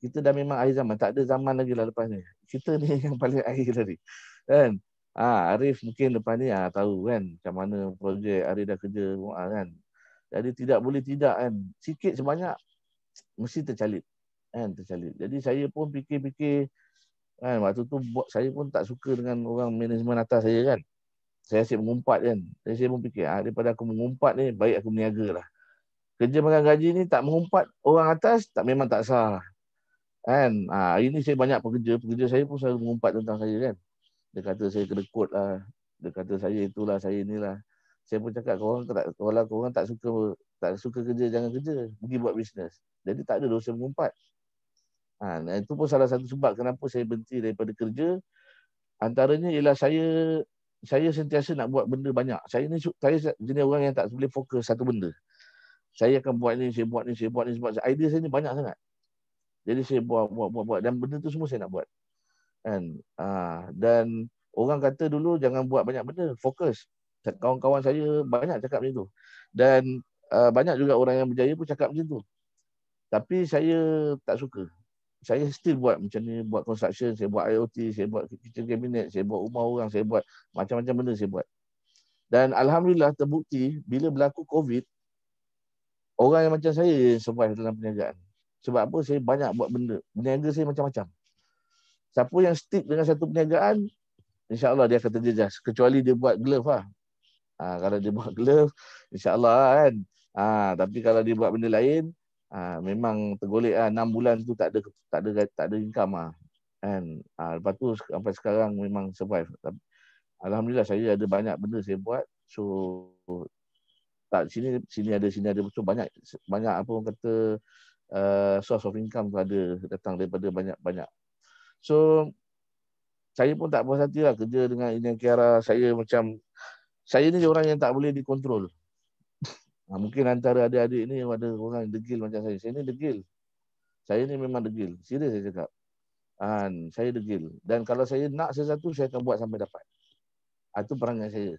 Kita dah memang akhir zaman, tak ada zaman lagi lah lepas ni. Kita ni yang paling akhir tadi kan. Arif mungkin lepas ni tahu kan macam mana projek Arif dah kerja kan. Jadi tidak boleh tidak kan, sikit sebanyak mesti tercalit kan, tercalit. Jadi saya pun fikir-fikir kan, waktu tu saya pun tak suka dengan orang manajemen atas saya kan. Saya asyik mengumpat kan. Jadi saya pun fikir daripada aku mengumpat ni, baik aku berniaga lah. Kerja makan gaji ni tak mengumpat orang atas tak, memang tak sah kan. Hari ni saya banyak pekerja saya pun selalu mengumpat tentang saya kan. Dia kata saya kena kod lah. Dia kata saya itulah, saya inilah. Saya pun cakap kalau korang tak suka kerja, jangan kerja. Pergi buat bisnes. Jadi tak ada dosa mengumpat. Itu pun salah satu sebab kenapa saya berhenti daripada kerja. Antaranya ialah saya sentiasa nak buat benda banyak. Saya jenis orang yang tak boleh fokus satu benda. Saya akan buat ni, saya buat ni sebab idea saya ni banyak sangat. Jadi saya buat dan benda tu semua saya nak buat. Kan? Dan orang kata dulu jangan buat banyak benda, fokus. Kawan-kawan saya banyak cakap macam tu. Dan banyak juga orang yang berjaya pun cakap macam tu. Tapi saya tak suka. Saya still buat macam ni, buat construction, saya buat IoT, saya buat kitchen cabinet, saya buat rumah orang, saya buat macam-macam benda saya buat. Dan alhamdulillah terbukti bila berlaku COVID, orang yang macam saya survive dalam perniagaan. Sebab apa? Saya banyak buat benda. Berniaga saya macam-macam. Siapa yang stick dengan satu perniagaan, insya-Allah dia akan terjejas. Kecuali dia buat glove lah. Kalau dia buat glove, insya-Allah kan. Tapi kalau dia buat benda lain, memang tergolek 6 bulan tu tak ada income lah. Kan. Lepas tu sampai sekarang memang survive. Alhamdulillah saya ada banyak benda saya buat. So sini ada betul banyak apa orang kata source of income tu ada datang daripada banyak. So saya pun tak puas hati lah kerja dengan Ina Kiara. Saya ni orang yang tak boleh dikontrol. Mungkin antara adik-adik ni ada orang yang degil macam saya. Saya ni degil. Saya ni memang degil. Serius saya cakap. Saya degil. Dan kalau saya nak sesuatu, saya akan buat sampai dapat. Itu perangai saya.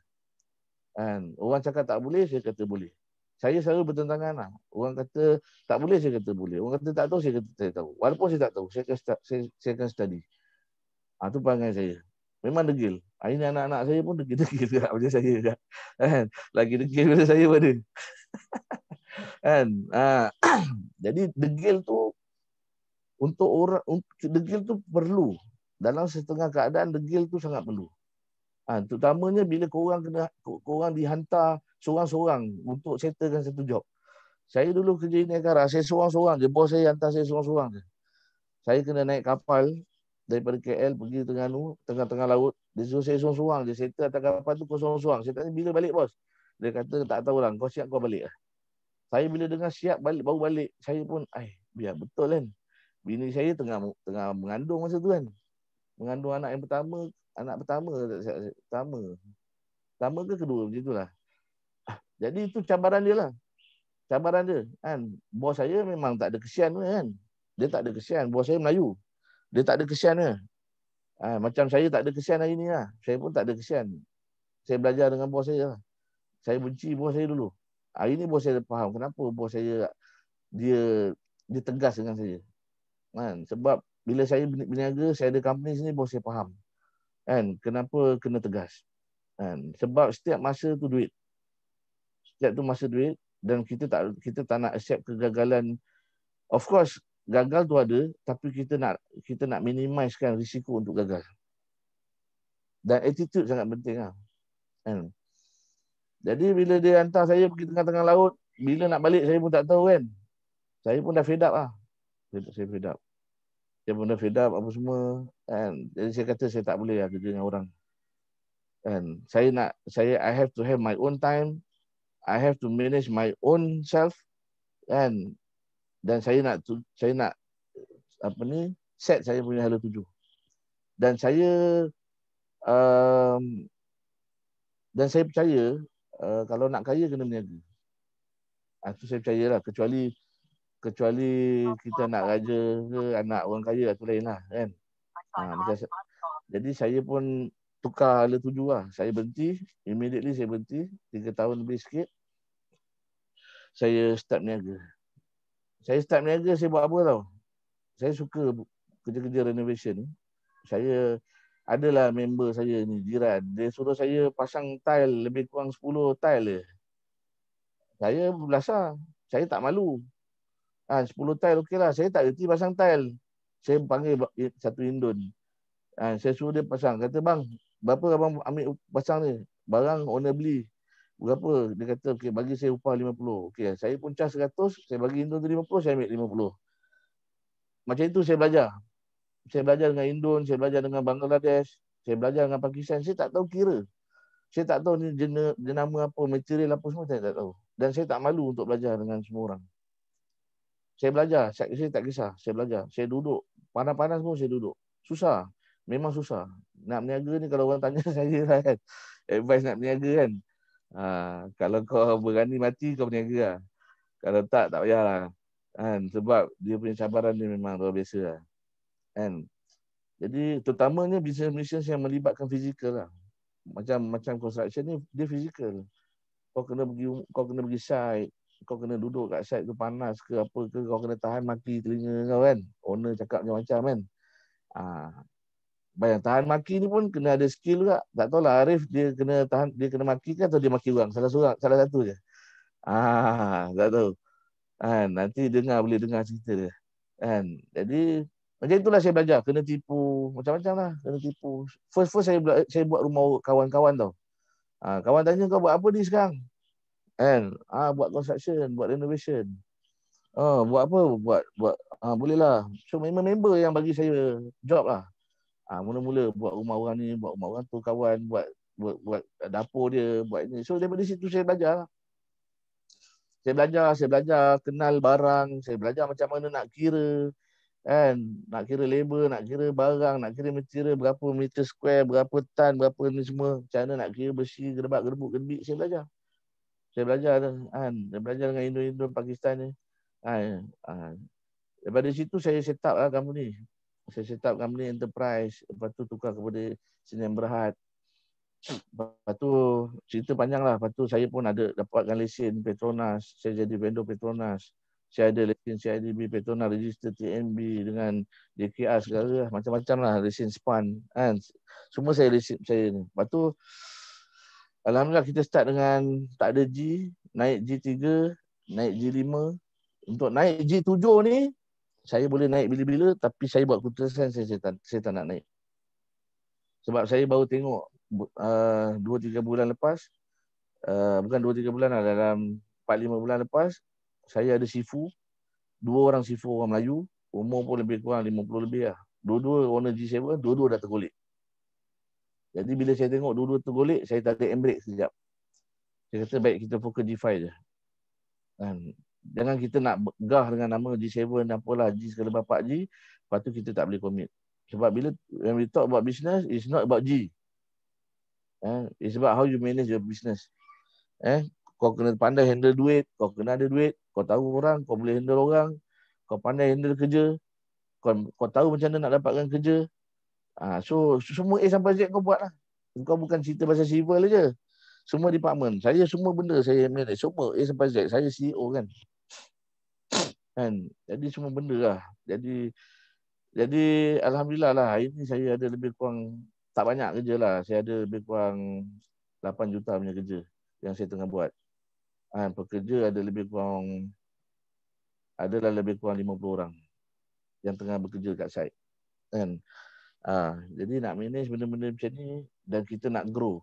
Orang cakap tak boleh, saya kata boleh. Saya selalu bertentangan lah. Orang kata tak boleh, saya kata boleh. Orang kata tak tahu, saya kata saya tahu. Walaupun saya tak tahu, saya akan study. Itu perangai saya. Memang degil. Ini anak-anak saya pun degil-degil juga macam saya juga. Lagi degil daripada saya pada. Jadi degil tu untuk orang, degil tu perlu. Dalam setengah keadaan degil tu sangat perlu. Terutamanya bila korang dihantar seorang-seorang untuk settlekan satu job. Saya dulu kerja di negara, saya seorang-seorang je. Bos saya hantar saya seorang-seorang je. Saya kena naik kapal daripada KL pergi tengah-tengah laut. Dia suruh saya seorang-seorang je. Settle atas kapal tu seorang-seorang. Saya tanya bila balik bos? Dia kata tak tahu lah. Kau siap kau balik lah. Saya bila dengar siap balik, baru balik. Saya pun biar betul kan. Bini saya tengah mengandung masa tu kan. Mengandung anak yang pertama. Anak pertama ke kedua macam itulah. Jadi itu cabaran dia lah. Cabaran dia kan. Bos saya memang tak ada kesian kan. Dia tak ada kesian. Bos saya Melayu. Dia tak ada kesian ke? Macam saya tak ada kesian hari ni lah. Saya pun tak ada kesian. Saya belajar dengan bos saya lah. Saya benci bos saya dulu. Hari ni bos saya faham kenapa bos saya dia tegas dengan saya. Sebab bila saya berniaga, saya ada company sini, bos saya faham. Kenapa kena tegas. Sebab setiap masa tu duit. Setiap tu masa duit. Dan kita tak nak accept kegagalan. Of course, gagal tu ada, tapi kita nak minimizekan risiko untuk gagal. Dan attitude sangat penting lah. Jadi bila dia hantar saya pergi tengah-tengah laut, bila nak balik saya pun tak tahu kan. Saya pun dah fed up lah. Saya fed up. Saya pun dah fed up apa semua. Jadi saya kata saya tak boleh lah kerja dengan orang. I have to have my own time. I have to manage my own self. Dan saya nak set saya punya hala tuju. Dan saya Dan saya percaya kalau nak kaya kena berniaga. Itu saya percayalah, kecuali kita nak raja ke anak orang kaya, itu lain lah kan. Jadi saya pun tukar hala tuju lah. Saya berhenti, immediately saya berhenti, 3 tahun lebih sikit, saya start berniaga. Saya start berniaga, saya buat apa tau? Saya suka kerja-kerja renovation. Saya adalah member saya ni, jiran. Dia suruh saya pasang tile lebih kurang 10 tile je. Saya belasah. Saya tak malu. 10 tile okey lah. Saya tak reti pasang tile. Saya panggil satu Indon. Saya suruh dia pasang. Kata, bang, berapa abang ambil pasang ni? Barang owner beli. Berapa? Dia kata, okey, bagi saya upah 50. Okey, saya pun cas 100. Saya bagi Indon tu 50, saya ambil 50. Macam itu saya belajar. Saya belajar dengan Indon, saya belajar dengan Bangladesh, saya belajar dengan Pakistan. Saya tak tahu kira. Saya tak tahu ni jenama apa, material apa semua, saya tak tahu. Dan saya tak malu untuk belajar dengan semua orang. Saya belajar, saya tak kisah. Saya belajar. Saya duduk. Panas-panas pun saya duduk. Susah. Memang susah. Nak berniaga ni kalau orang tanya saya lah kan. Advice nak berniaga kan. Kalau kau berani mati, kau berniaga lah. Kalau tak payahlah. Kan? Sebab dia punya cabaran ni memang luar biasa lah. Kan? Jadi terutamanya bisnes-bisnes yang melibatkan fizikal lah. Macam construction ni dia fizikal. Kau kena pergi site, kau kena duduk kat site tu panas ke apa ke, kau kena tahan maki telinga kau kan. Owner cakap macam-macam kan. Bayang tahan maki ni pun kena ada skill juga. Tak tahulah Arif dia kena maki ke atau dia maki orang. Salah satu je. Tak tahu. Nanti boleh dengar cerita dia. Kan. Jadi macam itulah saya belajar. Kena tipu. Macam-macam lah. Kena tipu. First saya buat rumah kawan-kawan tau. Kawan tanya, kau buat apa ni sekarang? Kan? Buat construction. Buat renovation. Buat apa? Buat boleh lah. So member yang bagi saya job lah. Mula-mula buat rumah orang ni. Buat rumah orang tu kawan. Buat dapur dia. Buat ini. So daripada situ saya belajar lah. Saya belajar kenal barang. Saya belajar macam mana nak kira. Kan, nak kira labor, nak kira barang, nak kira material, berapa meter square, berapa tan, berapa ni semua, macam mana nak kira besi, gerbik, saya belajar kan. Saya belajar dengan Indo Pakistan ni. Daripada situ saya set up lah company. Saya set up company enterprise, lepas tu tukar kepada Sdn Bhd. Lepas tu cerita panjang lah. Lepas tu saya pun ada dapatkan lesen Petronas, saya jadi vendor Petronas. Saya ada lesen CIDB, Petronas, register TNB dengan DKR segala, macam-macam lah, lesen SPAN. Kan? Semua saya lesen saya ni. Lepas tu, alhamdulillah kita start dengan tak ada G, naik G3, naik G5. Untuk naik G7 ni, saya boleh naik bila-bila, tapi saya buat keputusan saya tak nak naik. Sebab saya baru tengok 2-3 bulan lepas, bukan 2-3 bulan lah, dalam 4-5 bulan lepas, saya ada sifu, 2 orang sifu orang Melayu, umur pun lebih kurang 50 lebih lah. Dua-dua owner G7, dua-dua dah tergolek. Jadi bila saya tengok dua-dua tergolek, saya tarik handbrake sekejap. Saya kata baik kita fokus G5 je. Jangan kita nak gah dengan nama G7, apalah, G segala bapak G, lepas tu kita tak boleh commit. Sebab bila when we talk about business, it's not about G. It's about how you manage your business. Kau kena pandai handle duit, kau kena ada duit, kau tahu orang, kau boleh handle orang, kau pandai handle kerja, kau tahu macam mana nak dapatkan kerja. So semua A sampai Z kau buat lah. Kau bukan cerita pasal civil je. Semua department. Saya semua benda saya manage. Semua A sampai Z. Saya CEO kan. Jadi semua benda lah. Jadi alhamdulillah lah. Hari ni saya ada lebih kurang, tak banyak kerja lah. Saya ada lebih kurang 8 juta punya kerja yang saya tengah buat. Pekerja adalah lebih kurang 50 orang yang tengah bekerja kat site. Jadi nak manage benda-benda macam ni dan kita nak grow.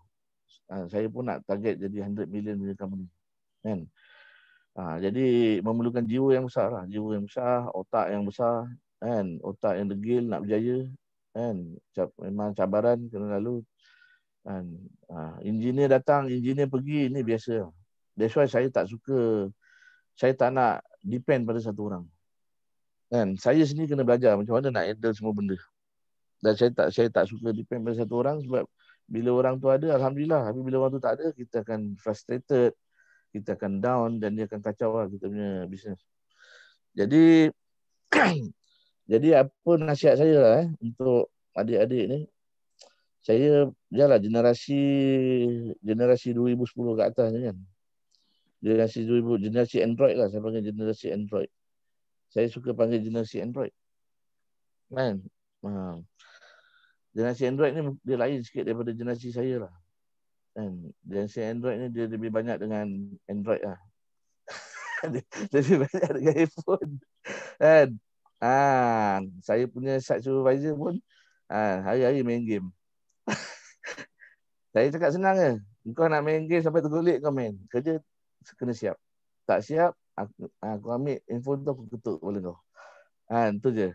Saya pun nak target jadi 100 million punya company. Jadi memerlukan jiwa yang besar lah. Jiwa yang besar, otak yang besar, otak yang degil nak berjaya. Memang cabaran kena lalu. Engineer datang, engineer pergi, ini biasa. That's why saya tak suka, saya tak nak depend pada satu orang. Saya sendiri kena belajar macam mana nak handle semua benda. Dan saya tak suka depend pada satu orang sebab Bila orang tu ada, alhamdulillah. Tapi bila orang tu tak ada, kita akan frustrated, kita akan down dan dia akan kacau lah kita punya bisnes. Jadi jadi apa nasihat saya lah untuk adik-adik ni, saya jelah generasi 2010 ke atas ni kan. Generasi 2000, generasi Android lah, saya panggil generasi Android. Saya suka panggil generasi Android. Kan? Generasi Android ni dia lain sikit daripada generasi saya lah. Kan? Generasi Android ni dia lebih banyak dengan Android lah. Lebih banyak dengan iPhone. Kan? Saya punya site supervisor pun hari-hari main game. Saya cakap senang je. Kau nak main game sampai tergulik kau main. Kerja kena siap. Tak siap, aku ambil handphone tu, aku ketuk kepala kau. Itu je.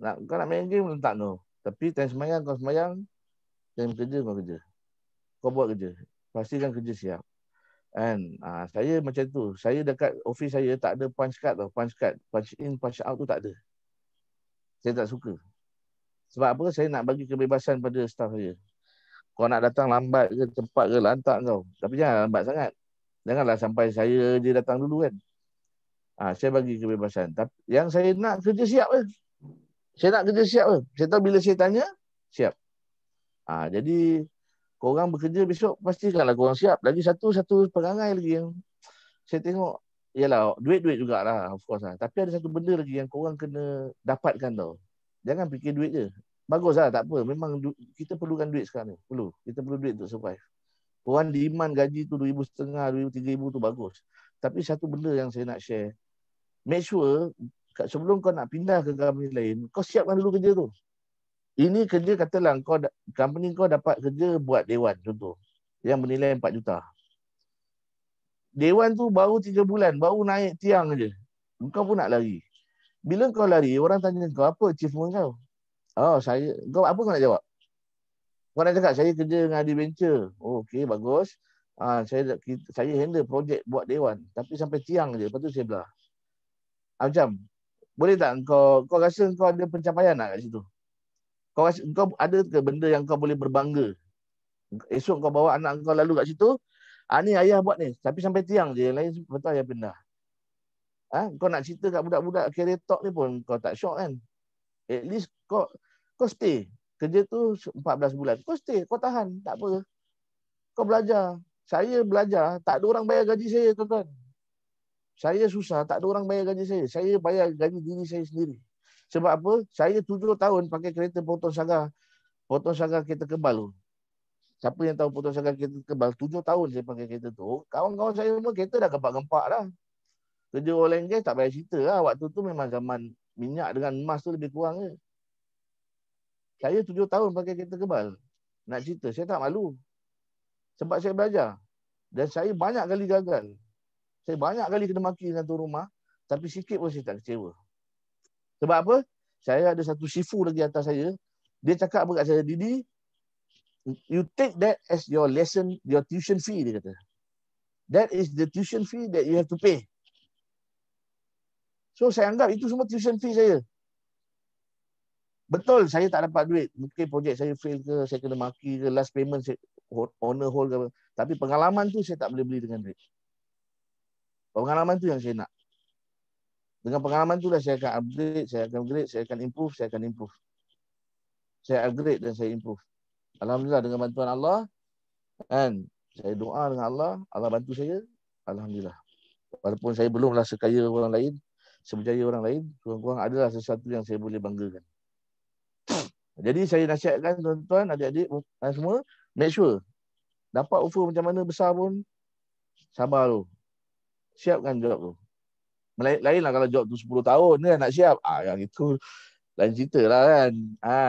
Kau nak main game tak no. Tapi time semayang kau semayang, time kerja kau kerja. Kau buat kerja. Pastikan kerja siap. Saya macam tu. Saya dekat office saya tak ada punch card tau. Punch card, punch in, punch out tu tak ada. Saya tak suka. Sebab apa? Saya nak bagi kebebasan pada staff saya. Kau nak datang lambat ke, cepat ke, lantak kau. Tapi jangan lambat sangat. Janganlah sampai saya je datang dulu kan. Saya bagi kebebasan. Tapi yang saya nak kerja siap je. Saya nak kerja siap je. Saya tahu bila saya tanya, siap. Jadi, korang bekerja besok, pastikanlah korang siap. Lagi satu perangai lagi yang saya tengok. Yalah, duit-duit jugalah, of course lah. Tapi ada satu benda lagi yang korang kena dapatkan tau. Jangan fikir duit je. Baguslah, tak apa. Memang kita perlukan duit sekarang ni. Perlu. Kita perlu duit untuk survive. Orang demand gaji tu 2,500, 2,000, 3,000 tu bagus. Tapi satu benda yang saya nak share. Make sure sebelum kau nak pindah ke company lain, kau siapkan dulu kerja tu. Ini kerja katalah company kau dapat kerja buat dewan contoh. Yang bernilai 4 juta. Dewan tu baru 3 bulan, baru naik tiang je. Kau pun nak lari. Bila kau lari, orang tanya kau, apa achievement kau? Kau apa kau nak jawab? Kau nak cakap, saya kerja dengan adventure. Okey, bagus. Saya handle projek buat dewan. Tapi sampai tiang je, lepas tu saya belah. Macam, boleh tak kau rasa kau ada pencapaian tak kat situ? Kau ada ke benda yang kau boleh berbangga? Esok kau bawa anak kau lalu kat situ, ni ayah buat ni. Tapi sampai tiang je, yang lain betul ayah pindah. Kau nak cerita kat budak-budak career talk ni pun kau tak shock kan? At least kau stay. Kerja tu 14 bulan. Kau stay, kau tahan. Tak apa. Kau belajar. Saya belajar. Tak ada orang bayar gaji saya, tuan-tuan. Saya susah. Tak ada orang bayar gaji saya. Saya bayar gaji diri saya sendiri. Sebab apa? Saya 7 tahun pakai kereta potong sagar. Potong sagar kereta kebal tu. Siapa yang tahu potong sagar kereta kebal? 7 tahun saya pakai kereta tu. Kawan-kawan saya semua kereta dah gempak-gempak dah. Kerja oil and gas tak payah cerita lah. Waktu tu memang zaman minyak dengan emas tu lebih kurang je. Saya 7 tahun pakai kereta kebal. Nak cerita, saya tak malu. Sebab saya belajar. Dan saya banyak kali gagal. Saya banyak kali kena maki dengan tuan rumah. Tapi sikit pun saya tak kecewa. Sebab apa? Saya ada satu shifu lagi atas saya. Dia cakap apa kat saya, Didi, you take that as your lesson, your tuition fee, dia kata. That is the tuition fee that you have to pay. So saya anggap itu semua tuition fee saya. Betul, saya tak dapat duit. Mungkin projek saya fail ke, saya kena maki ke, last payment saya honor hold ke. Tapi pengalaman tu saya tak boleh beli dengan duit. Pengalaman tu yang saya nak. Dengan pengalaman tu lah saya akan upgrade, saya akan upgrade, saya akan improve, saya akan improve. Saya upgrade dan saya improve. Alhamdulillah dengan bantuan Allah. Dan saya doa dengan Allah, Allah bantu saya. Alhamdulillah. Walaupun saya belumlah sekaya orang lain, seberjaya orang lain, kurang-kurang adalah sesuatu yang saya boleh banggakan. Jadi saya nasihatkan tuan-tuan, adik-adik semua, make sure dapat offer macam mana besar pun, sabar tu. Siapkan job tu. Lainlah kalau job tu 10 tahun kan nak siap. Yang itu lain cerita lah kan.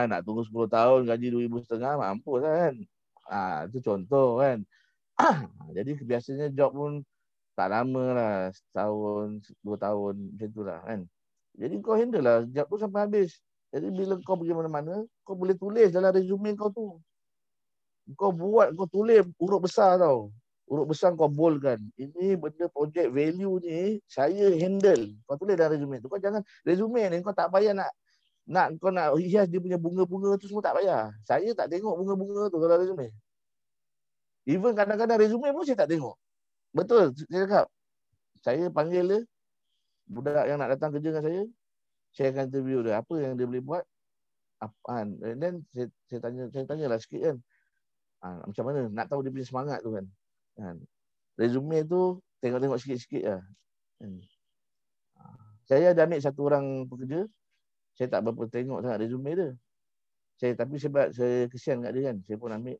Nak tunggu 10 tahun gaji 2,500 mampus lah kan. Itu contoh kan. Jadi biasanya job pun tak lama lah. Setahun, 2 tahun macam tu lah kan. Jadi kau handle lah job tu sampai habis. Jadi bila kau pergi mana-mana, kau boleh tulis dalam resume kau tu. Kau buat, kau tulis huruf besar tau. Huruf besar kau boldkan. Ini benda projek value ni, saya handle. Kau tulis dalam resume tu. Kau jangan, resume ni kau tak payah nak kau nak hias dia punya bunga-bunga tu semua tak payah. Saya tak tengok bunga-bunga tu dalam resume. Even kadang-kadang resume pun saya tak tengok. Betul, saya cakap. Saya panggil dia, budak yang nak datang kerja dengan saya akan interview dia. Apa yang dia boleh buat? Apaan? And then saya tanyalah sikit kan. Macam mana? Nak tahu dia punya semangat tu kan. Resume tu tengok-tengok sikit-sikit lah. Saya ada ambil satu orang pekerja, saya tak berapa tengok sangat resume dia. Tapi sebab saya kesian kat dia kan, saya pun ambil,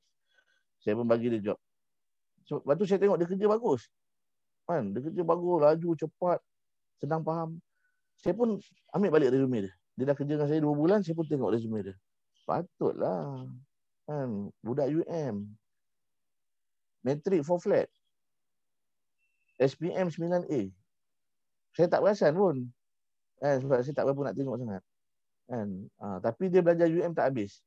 saya pun bagi dia job. So, lepas tu saya tengok dia kerja bagus. Kan, dia kerja bagus, laju, cepat, senang faham. Saya pun ambil balik resume dia. Dia dah kerja dengan saya 2 bulan, saya pun tengok resume dia. Patutlah. Kan, budak UM. Matric 4 flat. SPM 9A. Saya tak perasan pun. Sebab saya tak berapa nak tengok sangat. Tapi dia belajar UM tak habis.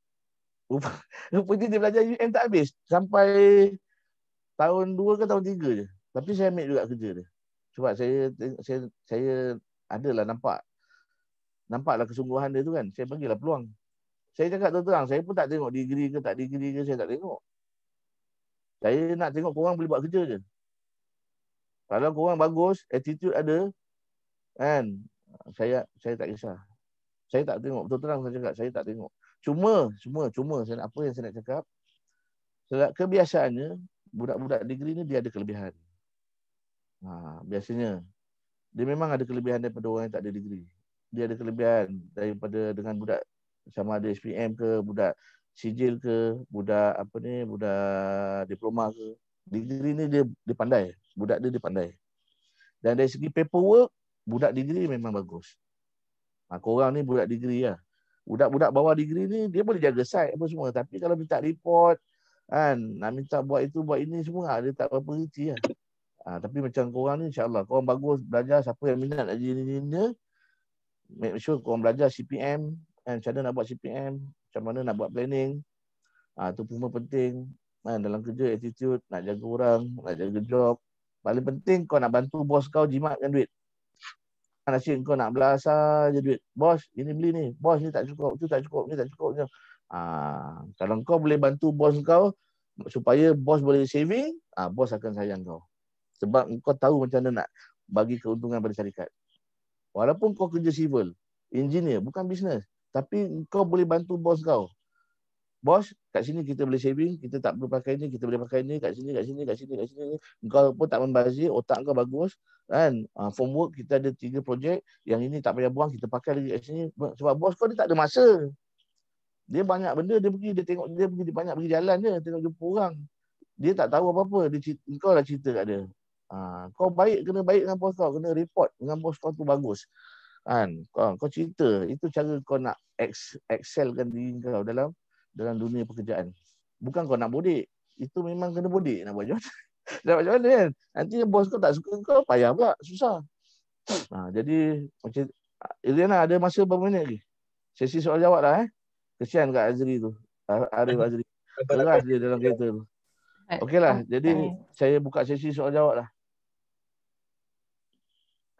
Rupanya dia belajar UM tak habis. Sampai tahun 2 ke tahun 3 je. Tapi saya ambil juga kerja dia. Sebab saya adalah nampaklah kesungguhan dia tu kan. Saya bagilah peluang. Saya cakap terang, saya pun tak tengok degree ke tak degree ke, saya tak tengok. Saya nak tengok korang boleh buat kerja je. Kalau korang bagus, attitude ada, kan, saya tak kisah. Saya tak tengok, betul terang saya cakap, saya tak tengok. Cuma apa yang saya nak cakap, kebiasaannya budak-budak degree ni dia ada kelebihan. Biasanya dia memang ada kelebihan daripada orang yang tak ada degree. Dia ada kelebihan daripada dengan budak sama ada SPM ke, budak sijil ke, budak diploma ke. Degree ni dia pandai. Budak dia pandai. Dan dari segi paperwork, budak degree memang bagus. Korang ni budak degree lah. Budak-budak bawah degree ni, dia boleh jaga site apa semua. Tapi kalau minta report, kan, nak minta buat itu, buat ini semua, dia tak berapa reti lah. Tapi macam korang ni, insyaAllah, korang bagus belajar, siapa yang minat nak jadi engineer, make sure korang belajar CPM, macam mana nak buat CPM, macam mana nak buat planning. Itu pun penting. Dalam kerja, attitude, nak jaga orang, nak jaga job. Paling penting kau nak bantu bos kau jimatkan duit. Asyik kau nak belasah je duit. Bos, ini beli ni. Bos, ni tak cukup. Tu tak cukup. Ni tak cukup. Kalau kau boleh bantu bos kau supaya bos boleh saving, bos akan sayang kau. Sebab kau tahu macam mana nak bagi keuntungan pada syarikat. Walaupun kau kerja civil, engineer, bukan bisnes. Tapi kau boleh bantu bos kau. Bos, kat sini kita boleh saving, kita tak perlu pakai ni, kita boleh pakai ni, kat sini. Kau pun tak membazir, otak kau bagus. Kan? From work, kita ada 3 projek. Yang ini tak payah buang, kita pakai lagi kat sini. Sebab bos kau dia tak ada masa. Dia banyak benda, dia banyak pergi jalan je, tengok jumpa orang. Dia tak tahu apa-apa, kau lah cerita kat dia. Kau kena baik dengan bos kau, kena report dengan bos kau tu bagus. Kan? Kau cerita, itu cara kau nak excelkan diri kau dalam dunia pekerjaan. Bukan kau nak bodek. Itu memang kena bodek nak buat macam mana kan? Nanti bos kau tak suka kau, payah pula, susah. Jadi macam Iriana ada masa berapa minit lagi? Sesi soal jawab dah Kesian kat Azri tu. Arif Azri. Keras dia dalam kereta tu. Okeylah, jadi saya buka sesi soal jawab dah.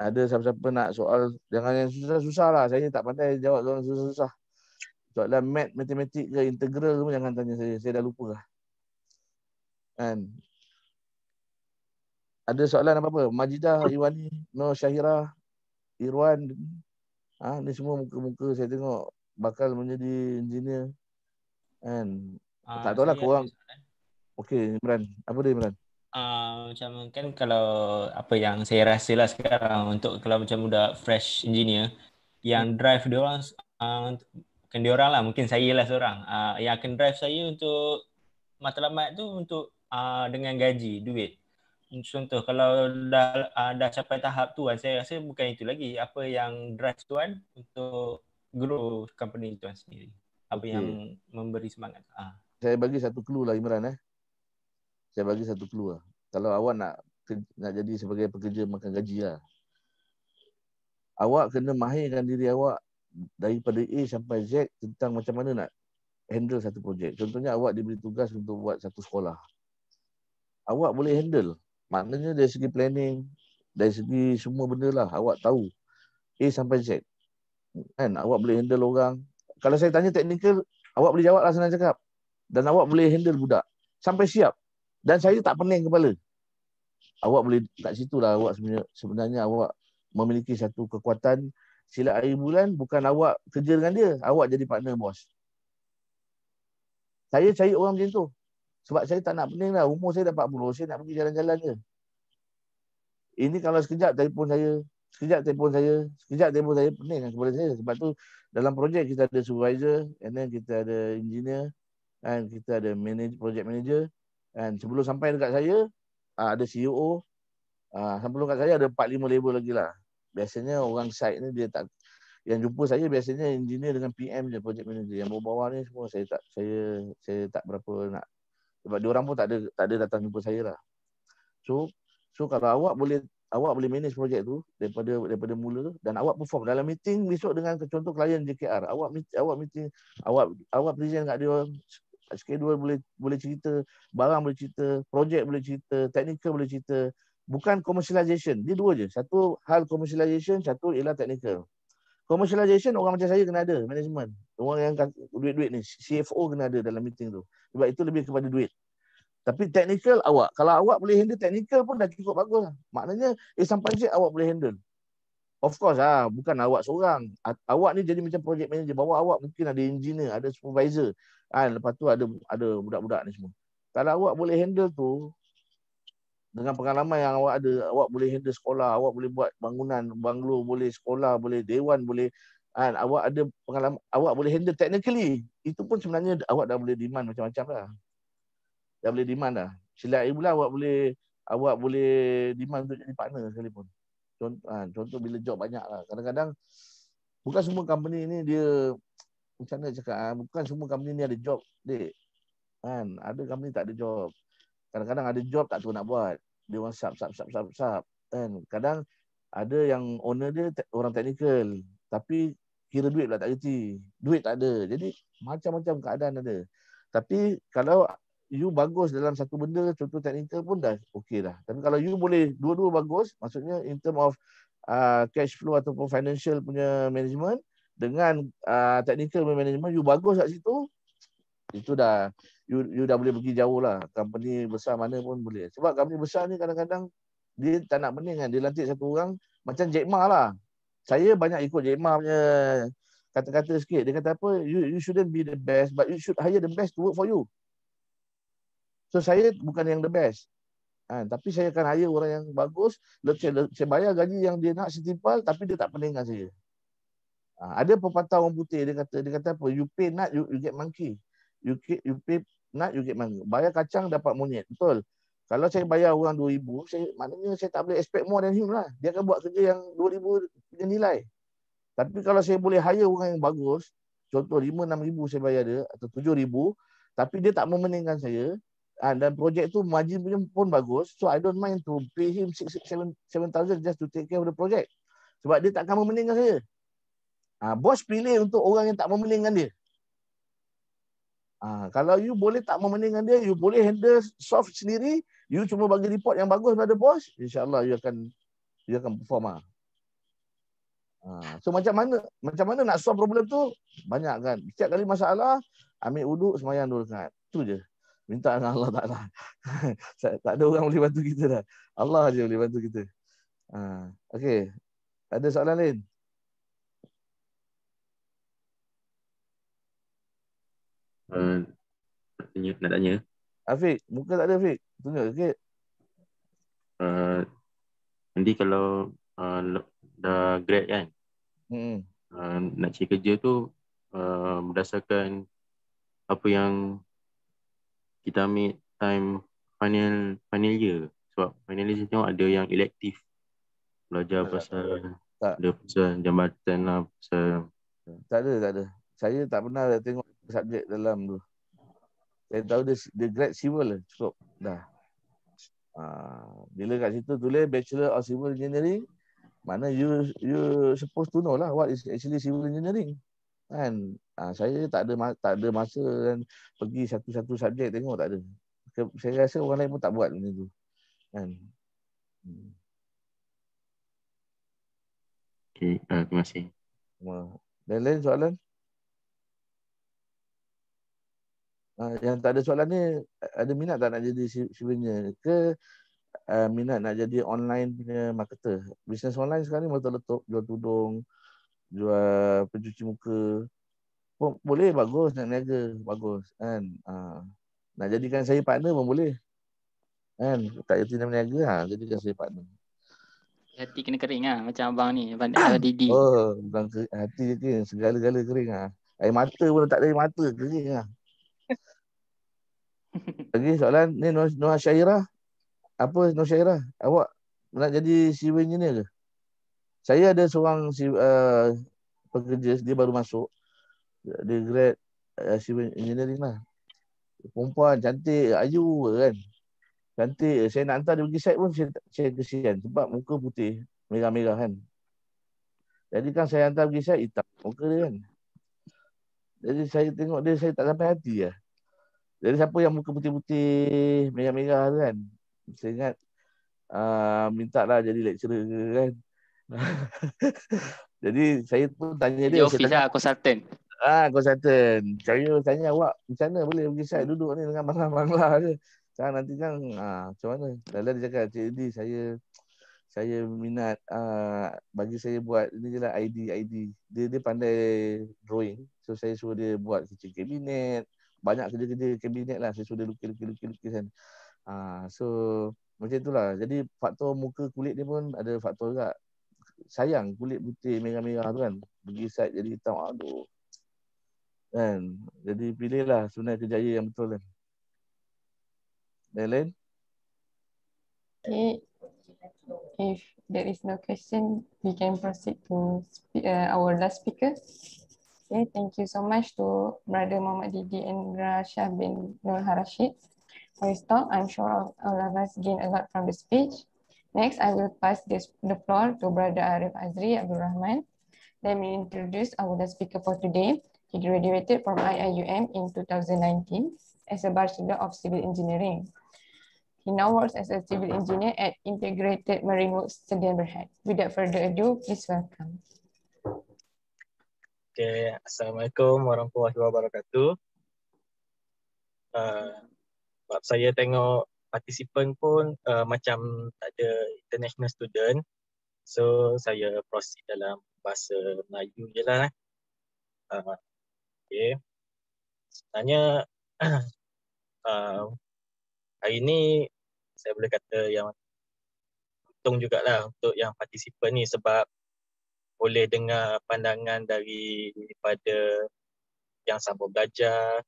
Ada siapa-siapa nak soal, jangan yang susah-susah lah. Saya tak pandai jawab soalan susah-susah. Soalan matematik ke integral pun jangan tanya saya dah lupa lah. Kan? Ada soalan apa-apa? Majidah, Iwani, Nur Syahira, Irwan. Ni semua muka-muka saya tengok bakal menjadi engineer. Kan? Tak tahu lah korang. Okey, Imran. Apa dia Imran? Macam kan kalau apa yang saya rasa lah sekarang untuk kalau macam budak fresh engineer yang drive dia orang bukan dia orang lah, mungkin saya lah seorang yang akan drive saya untuk matlamat tu untuk dengan gaji, duit. Contoh kalau dah capai tahap tu saya rasa bukan itu lagi apa yang drive tuan untuk grow company tuan sendiri. Apa yang memberi semangat. Saya bagi satu clue lah Imran Saya bagi satu clue lah. Kalau awak nak jadi sebagai pekerja makan gaji lah. Awak kena mahirkan diri awak daripada A sampai Z tentang macam mana nak handle satu projek. Contohnya awak diberi tugas untuk buat satu sekolah. Awak boleh handle. Maknanya dari segi planning, dari segi semua benda lah. Awak tahu A sampai Z. Kan? Awak boleh handle orang. Kalau saya tanya teknikal, awak boleh jawab lah senang cakap. Dan awak boleh handle budak. Sampai siap. Dan saya tak pening kepala. Awak boleh kat situ lah awak sebenarnya awak memiliki satu kekuatan. Sila akhir bulan bukan awak kerja dengan dia, awak jadi partner bos. Saya cari orang macam tu. Sebab saya tak nak pening lah. Umur saya dah 40, saya nak pergi jalan-jalan je. Ini kalau sekejap telefon saya, pening kan kepada saya. Sebab tu dalam projek kita ada supervisor, and then kita ada engineer, and kita ada project manager, and sebelum sampai dekat saya, ada CEO, sebelum kat saya ada 4-5 level lagi lah. Biasanya orang site ni dia tak, yang jumpa saya biasanya engineer dengan PM je, project manager. Yang bawah-bawah ni semua saya tak berapa nak, sebab diorang pun tak ada datang jumpa saya lah. So kalau awak boleh manage projek tu daripada mula, dan awak perform dalam meeting besok dengan contoh klien JKR, awak meeting, awak present kat dia, schedule boleh cerita, barang boleh cerita, projek boleh cerita, technical boleh cerita. Bukan commercialization. Dia dua je. Satu hal commercialization, satu ialah technical. Commercialization orang macam saya kena ada, management. Orang yang duit-duit ni, CFO kena ada dalam meeting tu. Sebab itu lebih kepada duit. Tapi technical awak. Kalau awak boleh handle technical pun dah cukup bagus lah. Maknanya sampai je awak boleh handle. Of course bukan awak seorang. Awak ni jadi macam project manager. Bawah awak mungkin ada engineer, ada supervisor. Lepas tu ada budak-budak ni semua. Kalau awak boleh handle tu, dengan pengalaman yang awak ada, awak boleh handle sekolah, awak boleh buat bangunan, banglo, boleh sekolah, boleh dewan, boleh awak ada pengalaman, awak boleh handle technically. Itu pun sebenarnya awak dah boleh demand macam-macam dah. Dah boleh demand dah. Sila akhir bulan awak boleh demand untuk jadi partner sekalipun. Contoh bila job banyak lah. Kadang-kadang bukan semua company ni dia, macam mana cakap, bukan semua company ni ada job, dek. Ada company tak ada job. Kadang-kadang ada job tak tahu nak buat. Dia orang sub. Kadang ada yang owner dia orang teknikal, tapi kira duit pula tak reti. Duit tak ada. Jadi macam-macam keadaan ada. Tapi kalau you bagus dalam satu benda, contoh teknikal pun dah okey dah. Tapi kalau you boleh dua-dua bagus, maksudnya in term of cash flow ataupun financial punya management dengan technical management, you bagus kat situ, itu dah you dah boleh pergi jauh lah. Company besar mana pun boleh. Sebab company besar ni kadang-kadang dia tak nak pening kan. Dia lantik satu orang macam Jack Ma lah. Saya banyak ikut Jack Ma punya kata-kata sikit. Dia kata apa? You shouldn't be the best, but you should hire the best to work for you. So saya bukan yang the best. Tapi saya akan hire orang yang bagus. Saya bayar gaji yang dia nak setimpal, tapi dia tak pening dengan saya. Ada pepatah orang putih, dia kata apa? You pay nut, you get monkey. You pay nut, you get monkey. Bayar kacang, dapat monyet. Betul. Kalau saya bayar orang 2,000, maknanya saya tak boleh expect more than him lah. Dia akan buat kerja yang 2,000 punya nilai. Tapi kalau saya boleh hire orang yang bagus, contoh 5-6,000 saya bayar dia, atau 7,000, tapi dia tak memeningkan saya, dan projek tu margin pun bagus, so I don't mind to pay him 7,000 just to take care of the project. Sebab dia tak akan memeningkan saya. Bos pilih untuk orang yang tak memeningkan dia. Kalau you boleh tak memeningkan dia, you boleh handle soft sendiri, you cuma bagi report yang bagus pada bos, insyaAllah you akan perform. So macam mana nak solve problem tu? Banyak kan. Setiap kali masalah, ambil wuduk, semayang 2 rakaat. Tu je. Minta dengan Allah Ta'ala. Tak ada orang boleh bantu kita dah. Allah je boleh bantu kita. Okey. Ada soalan lain? Nak tanya. Afiq, muka tak ada Afiq. Tunjuk sikit. Nanti kalau dah grad kan, nak cari kerja tu berdasarkan apa yang kita ambil time final year. Sebab final year tengok ada yang elektif, belajar pasal jambatan lah, pasal tak ada. Saya tak pernah tengok subjek dalam tu. Saya tahu dia grad civil lah, cukup dah. Bila kat situ tulis Bachelor of Civil Engineering, mana you supposed to know lah what is actually civil engineering kan. Saya tak ada masa kan pergi satu-satu subjek tengok, tak ada. Saya rasa orang lain pun tak buat benda tu kan. Okay, terima kasih. Dan lain soalan? Yang tak ada soalan ni, ada minat tak nak jadi civil engineer ke minat nak jadi online punya marketer? Bisnes online sekarang ni meletup, jual tudung, jual pencuci muka. Boleh, bagus, nak niaga, bagus kan. Nak jadikan saya partner pun boleh. Kan, tak erti nak berniaga, jadikan saya partner. Hati kena kering lah, macam abang ni, abang Didi. Oh, bukan hati je, segala-gala kering lah. Air mata pun tak ada air mata, kering lah. Lagi soalan ni Nur Syairah. Apa Nur Syairah? Awak nak jadi civil engineer ke? Saya ada seorang pekerja, dia baru masuk. Dia grad civil engineering lah. Perempuan cantik, ayu kan. Cantik. Saya nak hantar dia pergi site pun saya kesian. Sebab muka putih, merah-merah kan. Jadi kan saya hantar pergi site, hitam muka dia kan. Jadi saya tengok dia, saya tak sampai hati lah. Jadi siapa yang muka putih-putih, merah-merah tu kan. Saya ingat minta lah jadi lecturer kan. Jadi saya pun tanya dia. Di office lah, consultant. Consultant. Saya tanya awak, macam mana boleh pergi site duduk ni dengan bangla-bangla je. Sekarang nanti kan, macam mana? Lalu dia cakap, Cik Edi, saya minat, bagi saya buat, ini je lah ID. Dia pandai drawing. So saya suruh dia buat kitchen kabinet. Banyak kerja-kerja kabinet lah. Saya suruh dia lukis kan. So macam itulah. Jadi faktor muka kulit dia pun ada faktor juga. Sayang kulit putih merah-merah tu kan. Pergi site jadi hitam. Aduh. Kan. Jadi pilihlah sebenarnya kerjaya yang betul kan. Yang lain? Okay. If there is no question, we can proceed to our last speaker. Okay, thank you so much to Brother Muhammad Didi and Rasha bin Nur Harashid for his talk. I'm sure all of us gain a lot from the speech. Next, I will pass the floor to Brother Arif Azri Abdul Rahman. Let me introduce our last speaker for today. He graduated from IIUM in 2019 as a Bachelor of Civil Engineering. He now works as a civil engineer at Integrated Marine Works Sdn Bhd. Without further ado, please welcome. Okay, Assalamualaikum warahmatullahi wabarakatuh. Sebab saya tengok partisipan pun macam tak ada international student, so saya proceed dalam bahasa Melayu je lah. Okay. Sebenarnya hari ni saya boleh kata yang untung jugalah untuk yang partisipan ni, sebab boleh dengar pandangan daripada yang sama belajar,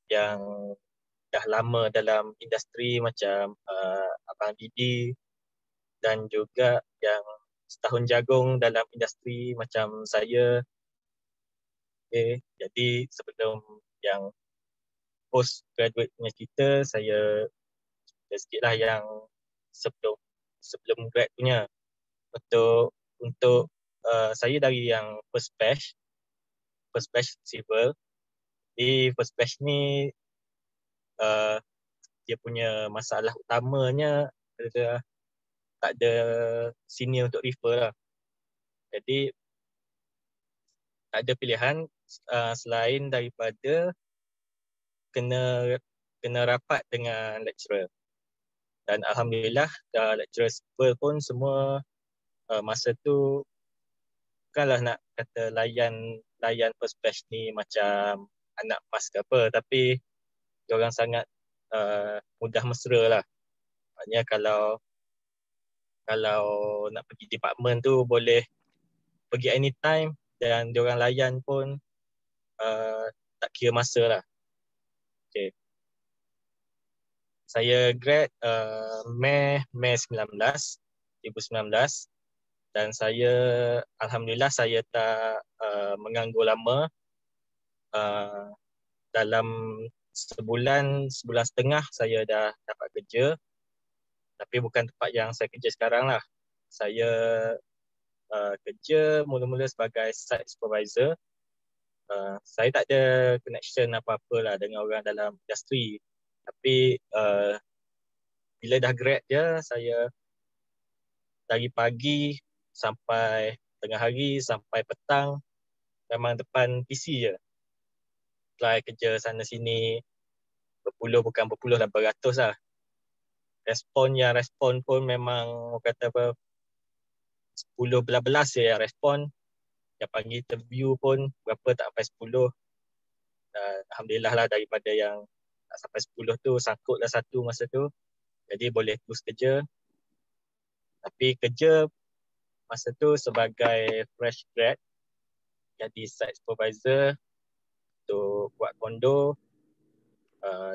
yang dah lama dalam industri macam Abang Didi, dan juga yang setahun jagung dalam industri macam saya. Okay. Jadi sebelum yang postgraduate punya cerita, saya sedikit lah yang sebelum grad punya. Untuk saya dari yang first batch civil. Di first batch ni dia punya masalah utamanya adalah tak ada senior untuk refer lah. Jadi tak ada pilihan selain daripada kena rapat dengan lecturer. Dan alhamdulillah lecturer civil pun semua masa tu bukanlah nak kata layan first batch ni macam anak mas ke apa, tapi diorang sangat mudah mesra lah. Maknanya kalau nak pergi department tu boleh pergi anytime, dan diorang layan pun tak kira masa lah. Okay. Saya grad Mei 2019, dan saya alhamdulillah saya tak menganggur lama. Dalam sebulan setengah saya dah dapat kerja, tapi bukan tempat yang saya kerja sekarang lah. Saya kerja mula-mula sebagai site supervisor. Saya tak ada connection apa-apa lah dengan orang dalam industri, tapi bila dah grad je, saya dari pagi sampai tengah hari sampai petang memang depan PC je, apply kerja sana sini. berpuluh, bukan berpuluh lah, beratus lah. Respon pun memang kata apa, 10 belas je yang respon. Yang panggil interview pun berapa tak sampai 10. Alhamdulillah lah, daripada yang tak sampai 10 tu sangkut lah satu masa tu. Jadi boleh terus kerja. Tapi kerja masa tu sebagai fresh grad, jadi site supervisor untuk buat kondo.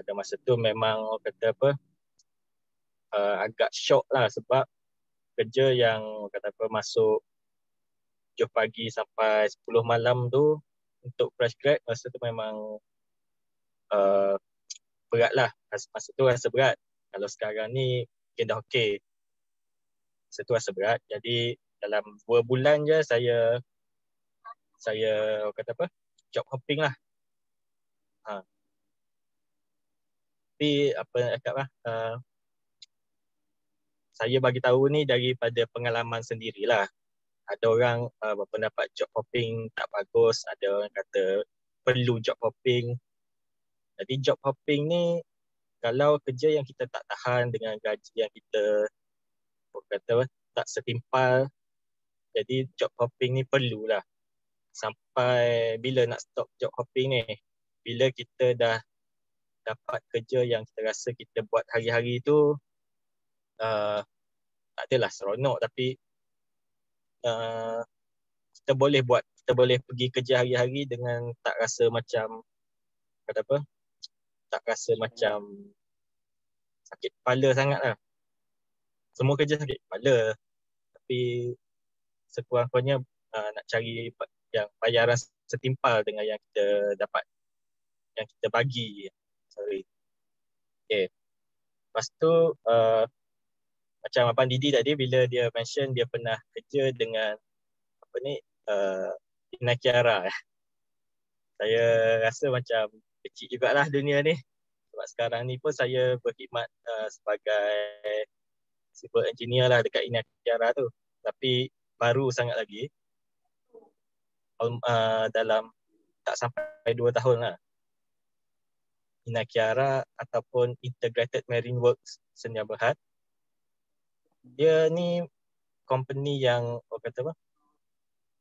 Dan masa tu memang kata apa, agak shock lah sebab kerja yang kata apa masuk 7 pagi sampai 10 malam tu untuk fresh grad masa tu memang berat lah. Masa tu rasa berat. Kalau sekarang ni mungkin dah okey. Masa tu rasa berat. Jadi dalam 2 bulan je saya kata apa, job hopping lah. Tapi apa nak cakap lah, saya bagi tahu ni daripada pengalaman sendirilah. Ada orang berpendapat job hopping tak bagus, ada orang kata perlu job hopping. Jadi job hopping ni kalau kerja yang kita tak tahan dengan gaji yang kita kata tak setimpal, jadi job hopping ni perlulah. Sampai bila nak stop job hopping ni? Bila kita dah dapat kerja yang kita rasa kita buat hari-hari tu tak adalah seronok, tapi kita boleh pergi kerja hari-hari dengan tak rasa macam kata apa, tak rasa macam sakit kepala sangat lah. Semua kerja sakit kepala, tapi sekurang-kurangnya nak cari yang bayaran setimpal dengan yang kita dapat, yang kita bagi. Okay. Lepas tu macam Abang Didi tadi bila dia mention dia pernah kerja dengan apa ni, Ina Kiara. Saya rasa macam kecil jugalah dunia ni. Sebab sekarang ni pun saya berkhidmat sebagai civil engineer lah dekat Ina Kiara tu. Tapi baru sangat lagi. Dalam tak sampai 2 tahun lah. Ina Kiara ataupun Integrated Marine Works Senyap Berhad. Dia ni company yang kata apa,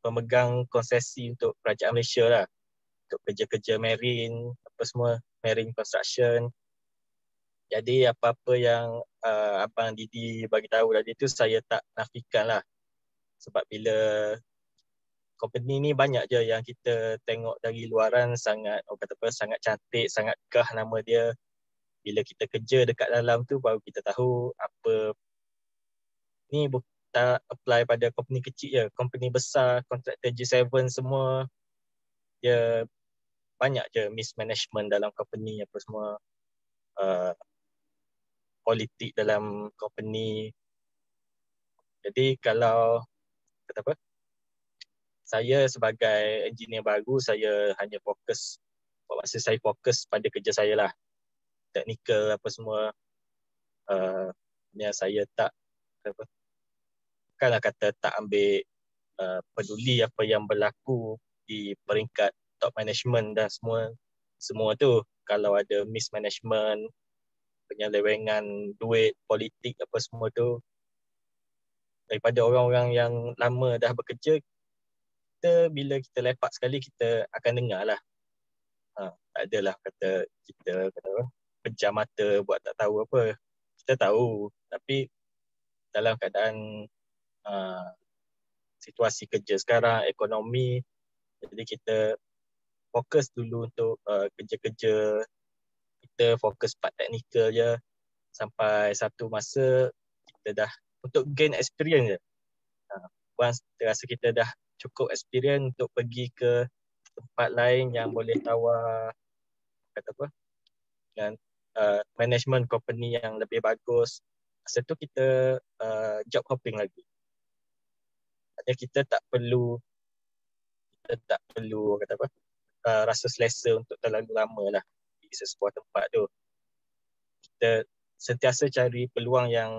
pemegang konsesi untuk kerajaan Malaysia lah. Untuk kerja-kerja marine, apa semua, marine construction. Jadi apa-apa yang Abang Didi bagi tahu tadi tu saya tak nafikan lah. Sebab bila company ni banyak je yang kita tengok dari luaran sangat kata apa, sangat cantik, sangat gah nama dia. Bila kita kerja dekat dalam tu baru kita tahu apa ni, tak apply pada company kecil je. Company besar, kontraktor G7 semua, dia banyak je mismanagement dalam company, apa semua, politik dalam company. Jadi kalau kata apa, saya sebagai engineer baru, saya hanya fokus, masa saya fokus pada kerja saya lah, teknikal apa semua. Saya tak apa, bukanlah kata tak ambil peduli apa yang berlaku di peringkat top management dan semua tu. Kalau ada mismanagement, penyelewengan duit, politik apa semua tu, daripada orang-orang yang lama dah bekerja, kita bila kita lepak sekali kita akan dengar lah. Tak adalah kata kita kata apa, pejam mata buat tak tahu apa. Kita tahu, tapi dalam keadaan situasi kerja sekarang, ekonomi, jadi kita fokus dulu untuk kerja-kerja, kita fokus part teknikal je sampai satu masa kita dah untuk gain experience je. Once kita rasa kita dah cukup experience untuk pergi ke tempat lain yang boleh tawar kata apa, dengan management company yang lebih bagus, masa tu kita job hopping lagi. Maksudnya kita tak perlu kata apa, rasa selesa untuk terlalu lama lah di sebuah tempat tu. Kita sentiasa cari peluang yang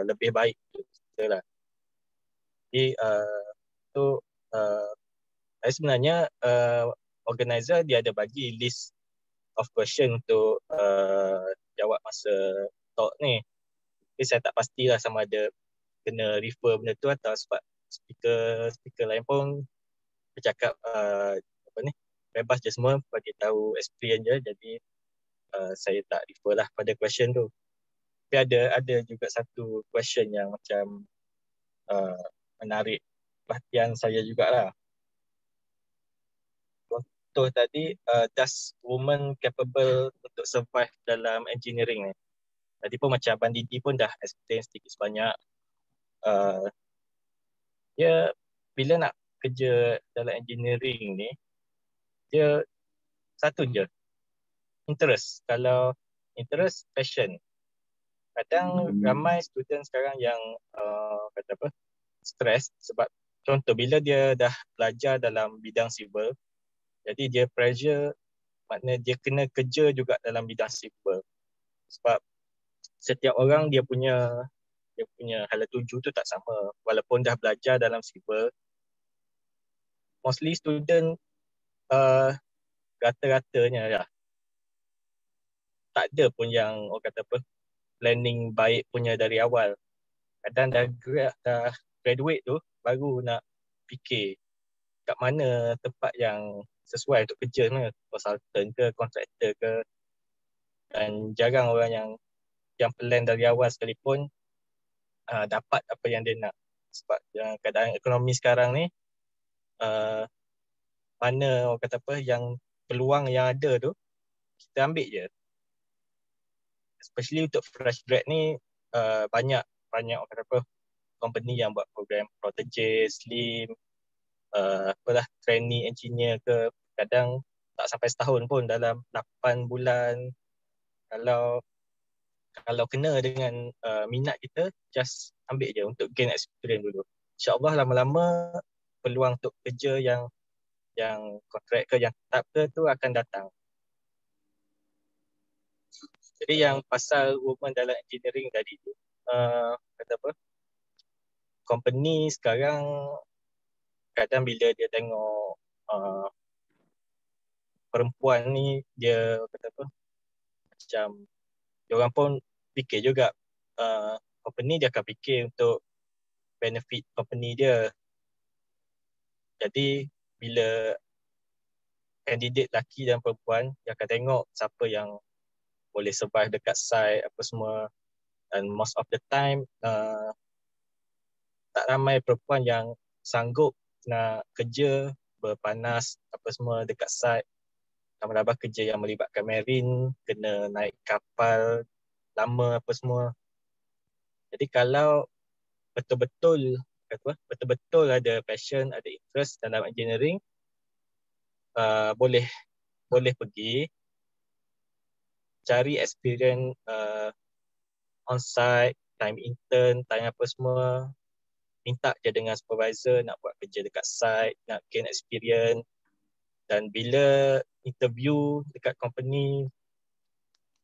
lebih baik untuk kita lah. Jadi tu sebenarnya organizer dia ada bagi list of question untuk jawab masa talk ni. Tapi saya tak pastilah sama ada kena refer benda tu atau sebab speaker lain pun bercakap bebas je semua bagi tahu experience je, jadi saya tak refer lah pada question tu. Tapi ada juga satu question yang macam menarik perhatian saya jugalah. Contoh tadi, does woman capable untuk survive dalam engineering ni? Tadi pun macam Abang Didi pun dah explain sedikit sebanyak. Dia bila nak kerja dalam engineering ni, dia satu je, interest. Kalau interest, passion. Kadang ramai student sekarang yang stres sebab contoh bila dia dah belajar dalam bidang civil, jadi dia pressure, maknanya dia kena kerja juga dalam bidang civil. Sebab setiap orang dia punya hala tuju tu tak sama. Walaupun dah belajar dalam civil, mostly student rata-ratanya lah tak ada pun yang orang kata planning baik punya dari awal. Kadang dah graduate tu baru nak fikir kat mana tempat yang sesuai untuk kerja sebenarnya, consultant ke, kontraktor ke. Dan jarang orang yang plan dari awal sekalipun dapat apa yang dia nak. Sebab keadaan ekonomi sekarang ni, mana orang kata yang peluang yang ada tu kita ambil je. Especially untuk fresh grad ni, banyak orang kata company yang buat program protege, slim, trainee engineer ke, kadang tak sampai setahun pun, dalam 8 bulan. Kalau kena dengan minat kita, just ambil je untuk gain experience dulu. InsyaAllah lama-lama peluang untuk kerja yang kontrak ke, yang tetap ke tu akan datang. Jadi yang pasal woman dalam engineering tadi tu, company sekarang kadang bila dia tengok perempuan ni, dia macam diorang pun fikir juga, company dia akan fikir untuk benefit company dia. Jadi bila candidate lelaki dan perempuan, dia akan tengok siapa yang boleh survive dekat site apa semua. Dan most of the time tak ramai perempuan yang sanggup nak kerja berpanas apa semua dekat site. Tambah-tambah kerja yang melibatkan marine, kena naik kapal lama apa semua. Jadi kalau betul-betul ada passion, ada interest dalam engineering, boleh pergi cari experience on-site, time intern, time apa semua. Minta je dengan supervisor nak buat kerja dekat site, nak gain experience. Dan bila interview dekat company,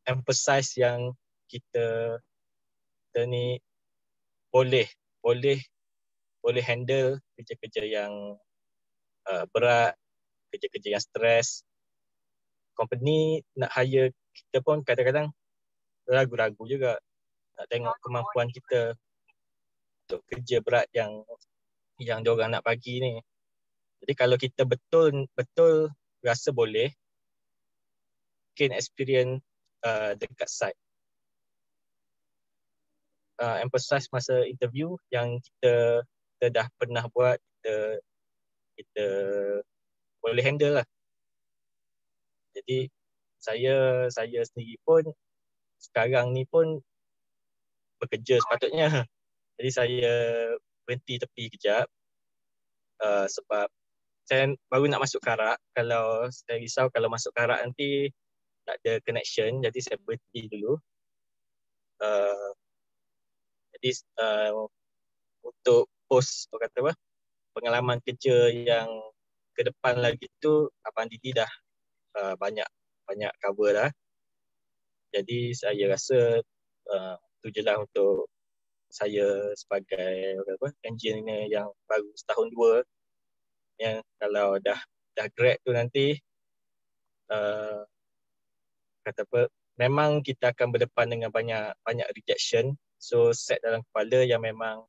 emphasize yang kita ni boleh handle kerja-kerja yang berat, kerja-kerja yang stres. Company nak hire kita pun kadang-kadang ragu-ragu juga nak tengok kemampuan kita untuk kerja berat yang diorang nak bagi ni. Jadi kalau kita betul rasa boleh gain experience dekat site, emphasize masa interview yang kita dah pernah buat, kita boleh handle lah. Jadi saya sendiri pun sekarang ni pun bekerja sepatutnya. Jadi saya berhenti tepi kejap sebab saya baru nak masuk karak. Kalau saya risau kalau masuk karak nanti tak ada connection, jadi saya berhenti dulu. Jadi untuk post pengalaman kerja yang ke depan lagi tu, Abang Didi dah banyak cover dah. Jadi saya rasa tu je lah untuk saya sebagai engineer yang baru setahun dua, yang kalau dah grad tu nanti memang kita akan berdepan dengan banyak rejection. So set dalam kepala yang memang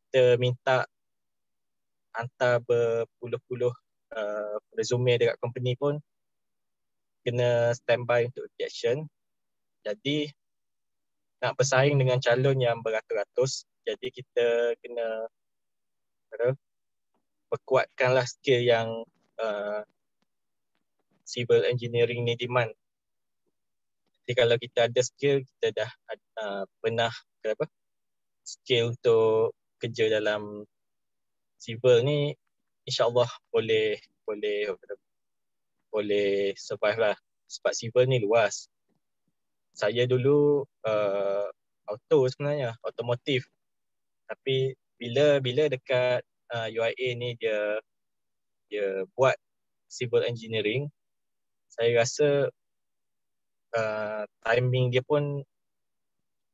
kita minta hantar berpuluh-puluh resume dekat company pun kena standby untuk rejection. Jadi nak bersaing dengan calon yang beratus-ratus, jadi kita kena perkuatkanlah skill yang civil engineering ni demand. Jadi kalau kita ada skill, kita dah pernah skill untuk kerja dalam civil ni, insyaAllah boleh survive lah. Sebab civil ni luas. Saya dulu auto sebenarnya, otomotif. Tapi bila dekat UIA ni dia buat civil engineering, saya rasa timing dia pun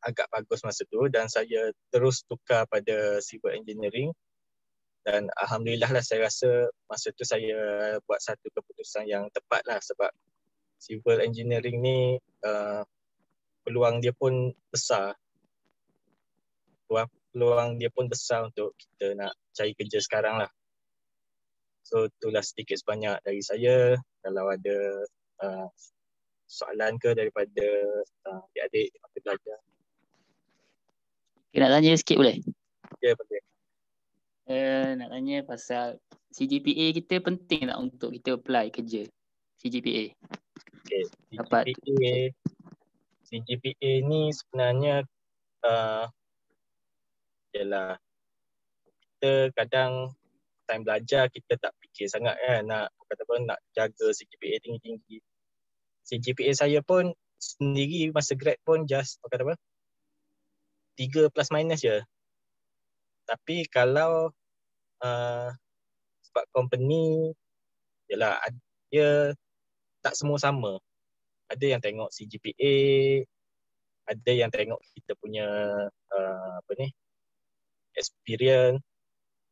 agak bagus masa tu dan saya terus tukar pada civil engineering dan alhamdulillah lah saya rasa masa tu saya buat satu keputusan yang tepat lah sebab civil engineering ni peluang dia pun besar. Peluang dia pun besar untuk kita nak cari kerja sekarang lah. So itulah sedikit sebanyak dari saya. Kalau ada soalan ke daripada adik-adik yang belajar. Okay, nak tanya sikit boleh? Ya, boleh. Nak tanya pasal CGPA kita penting tak untuk kita apply kerja? CGPA. Okay. CGPA ni sebenarnya ialah kita kadang time belajar kita tak fikir sangat kan nak jaga CGPA tinggi-tinggi. CGPA saya pun sendiri masa grad pun just 3 plus minus je. Tapi kalau sebab company ialah dia tak semua sama. Ada yang tengok CGPA, ada yang tengok kita punya experience.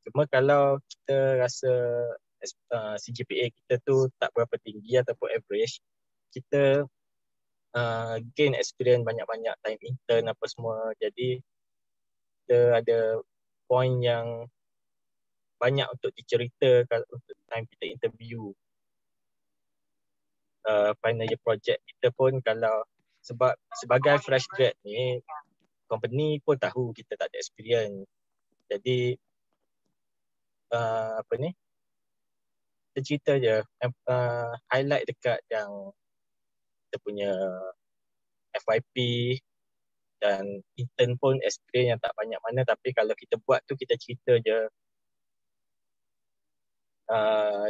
Cuma kalau kita rasa CGPA kita tu tak berapa tinggi ataupun average, kita gain experience banyak-banyak time intern apa semua. Jadi kita ada point yang banyak untuk dicerita kalau untuk time kita interview. Final year project kita pun kalau sebab sebagai fresh grad ni company pun tahu kita tak ada experience. Jadi kita cerita je highlight dekat yang kita punya FYP dan intern pun experience yang tak banyak mana, tapi kalau kita buat tu kita cerita je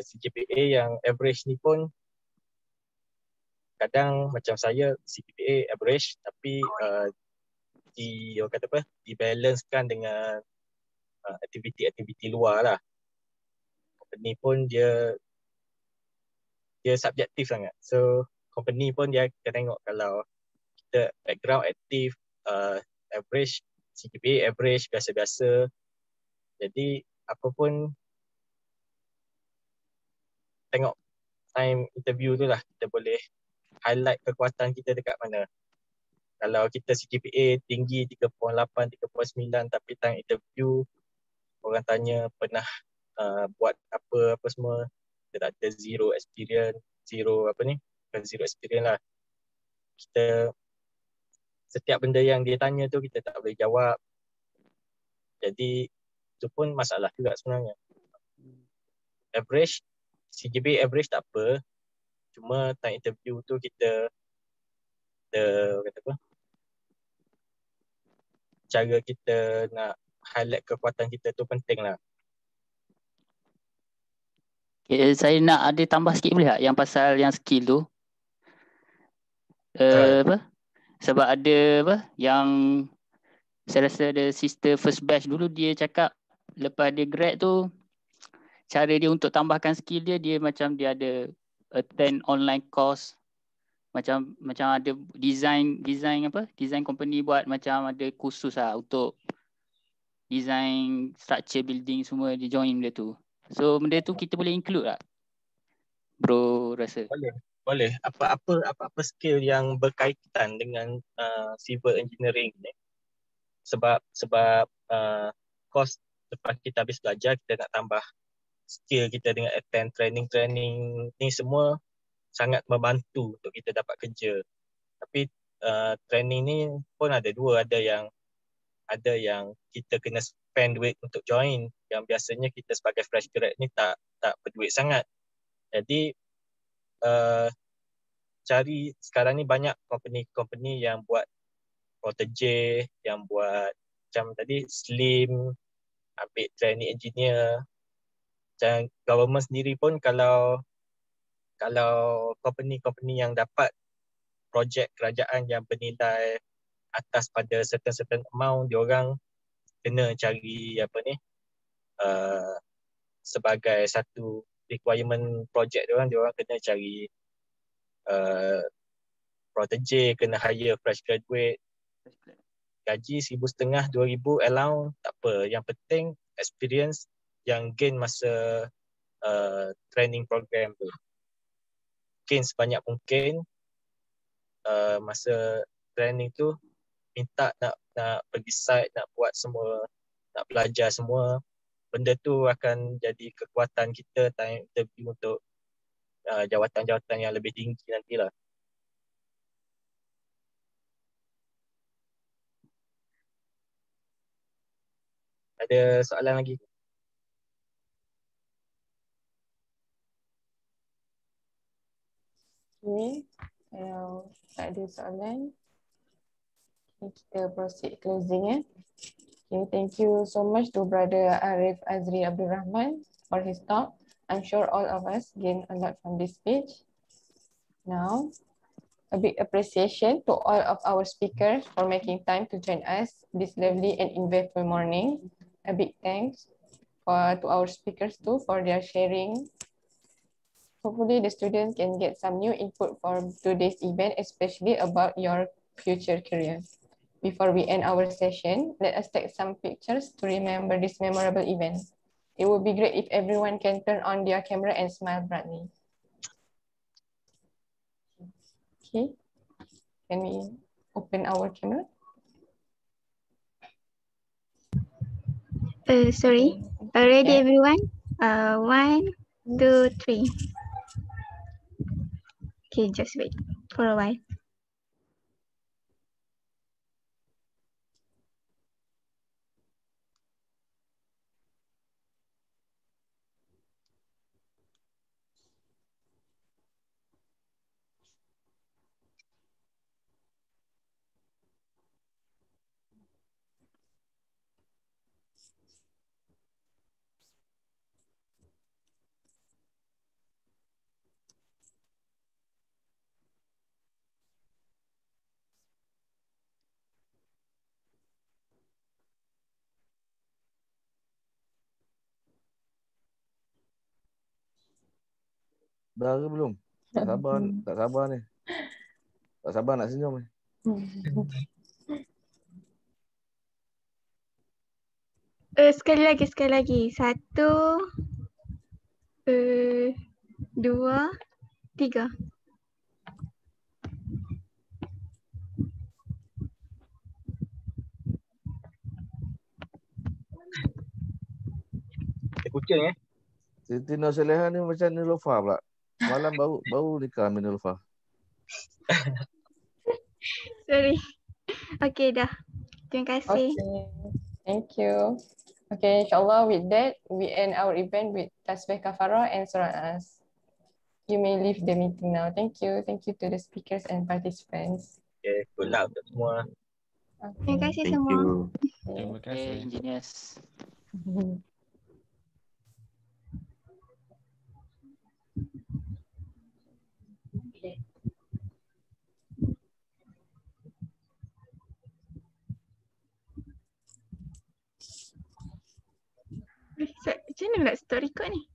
CGPA yang average ni pun kadang macam saya CGPA average tapi dibalancekan dengan aktiviti-aktiviti luar lah. Company pun dia subjektif sangat. So company pun dia akan tengok kalau kita background aktif, average, CGPA average, biasa-biasa. Jadi apa pun tengok time interview tu lah kita boleh highlight kekuatan kita dekat mana. Kalau kita CGPA tinggi 3.8, 3.9 tapi time interview orang tanya pernah buat apa semua, kita tak ada zero experience lah. Kita setiap benda yang dia tanya tu kita tak boleh jawab. Jadi itu pun masalah juga sebenarnya. Average, CGPA average tak apa. Cuma time interview tu kita cara kita nak highlight kekuatan kita tu penting lah. Okay, saya nak ada tambah sikit boleh tak yang pasal yang skill tu? Sebab ada yang saya rasa ada sister first batch dulu dia cakap lepas dia grad tu cara dia untuk tambahkan skill dia macam dia ada attend online course macam ada design company buat macam ada kursus lah untuk design structure building semua dia join benda tu. So benda tu kita boleh include tak? Bro rasa? Boleh. Apa-apa skill yang berkaitan dengan civil engineering ni. Sebab course lepas kita habis belajar, kita nak tambah skill kita dengan attend training ni semua sangat membantu untuk kita dapat kerja. Tapi training ni pun ada dua, ada yang kita kena spend duit untuk join, yang biasanya kita sebagai fresh grad ni tak berduit sangat. Jadi cari sekarang ni banyak company yang buat protege, yang buat macam tadi slim, ambil training engineer. Dan government sendiri pun kalau company yang dapat projek kerajaan yang bernilai atas pada certain amount, diorang kena cari sebagai satu requirement projek diorang kena cari protege, kena hire fresh graduate. Gaji 1,500, 2,000 allowance tak apa, yang penting experience yang gain masa training program tu. Gain sebanyak mungkin masa training tu, minta nak pergi site, nak buat semua, nak belajar semua. Benda tu akan jadi kekuatan kita time interview untuk jawatan-jawatan yang lebih tinggi nantilah. Ada soalan lagi? Okay, kalau tak ada soalan, kita proceed closing. Okay, thank you so much to Brother Arif Azri Abdul Rahman for his talk. I'm sure all of us gain a lot from this speech. Now, a big appreciation to all of our speakers for making time to join us this lovely and eventful morning. A big thanks to our speakers too for their sharing. Hopefully the students can get some new input for today's event, especially about your future career. Before we end our session, let us take some pictures to remember this memorable event. It would be great if everyone can turn on their camera and smile brightly. Okay, can we open our camera? Sorry, ready everyone? 1, 2, 3. Okay, just wait for a while. Dah ke belum? Tak sabar ni. Tak sabar nak senyum ni. Sekali lagi. 1, 2, 3. Kucing Siti Nursuleha ni macam Nilofa pula. Semalam baru nikah dengan Nilofa. Sorry. Okay dah. Terima kasih. Okay, thank you. Okay, insyaAllah with that, we end our event with Tasbih Kafarah and Surat As. You may leave the meeting now. Thank you. Thank you to the speakers and participants. Okay, good luck untuk semua. Terima kasih Thank semua. you. Terima kasih. Engineers. Macam mana nak start record ni?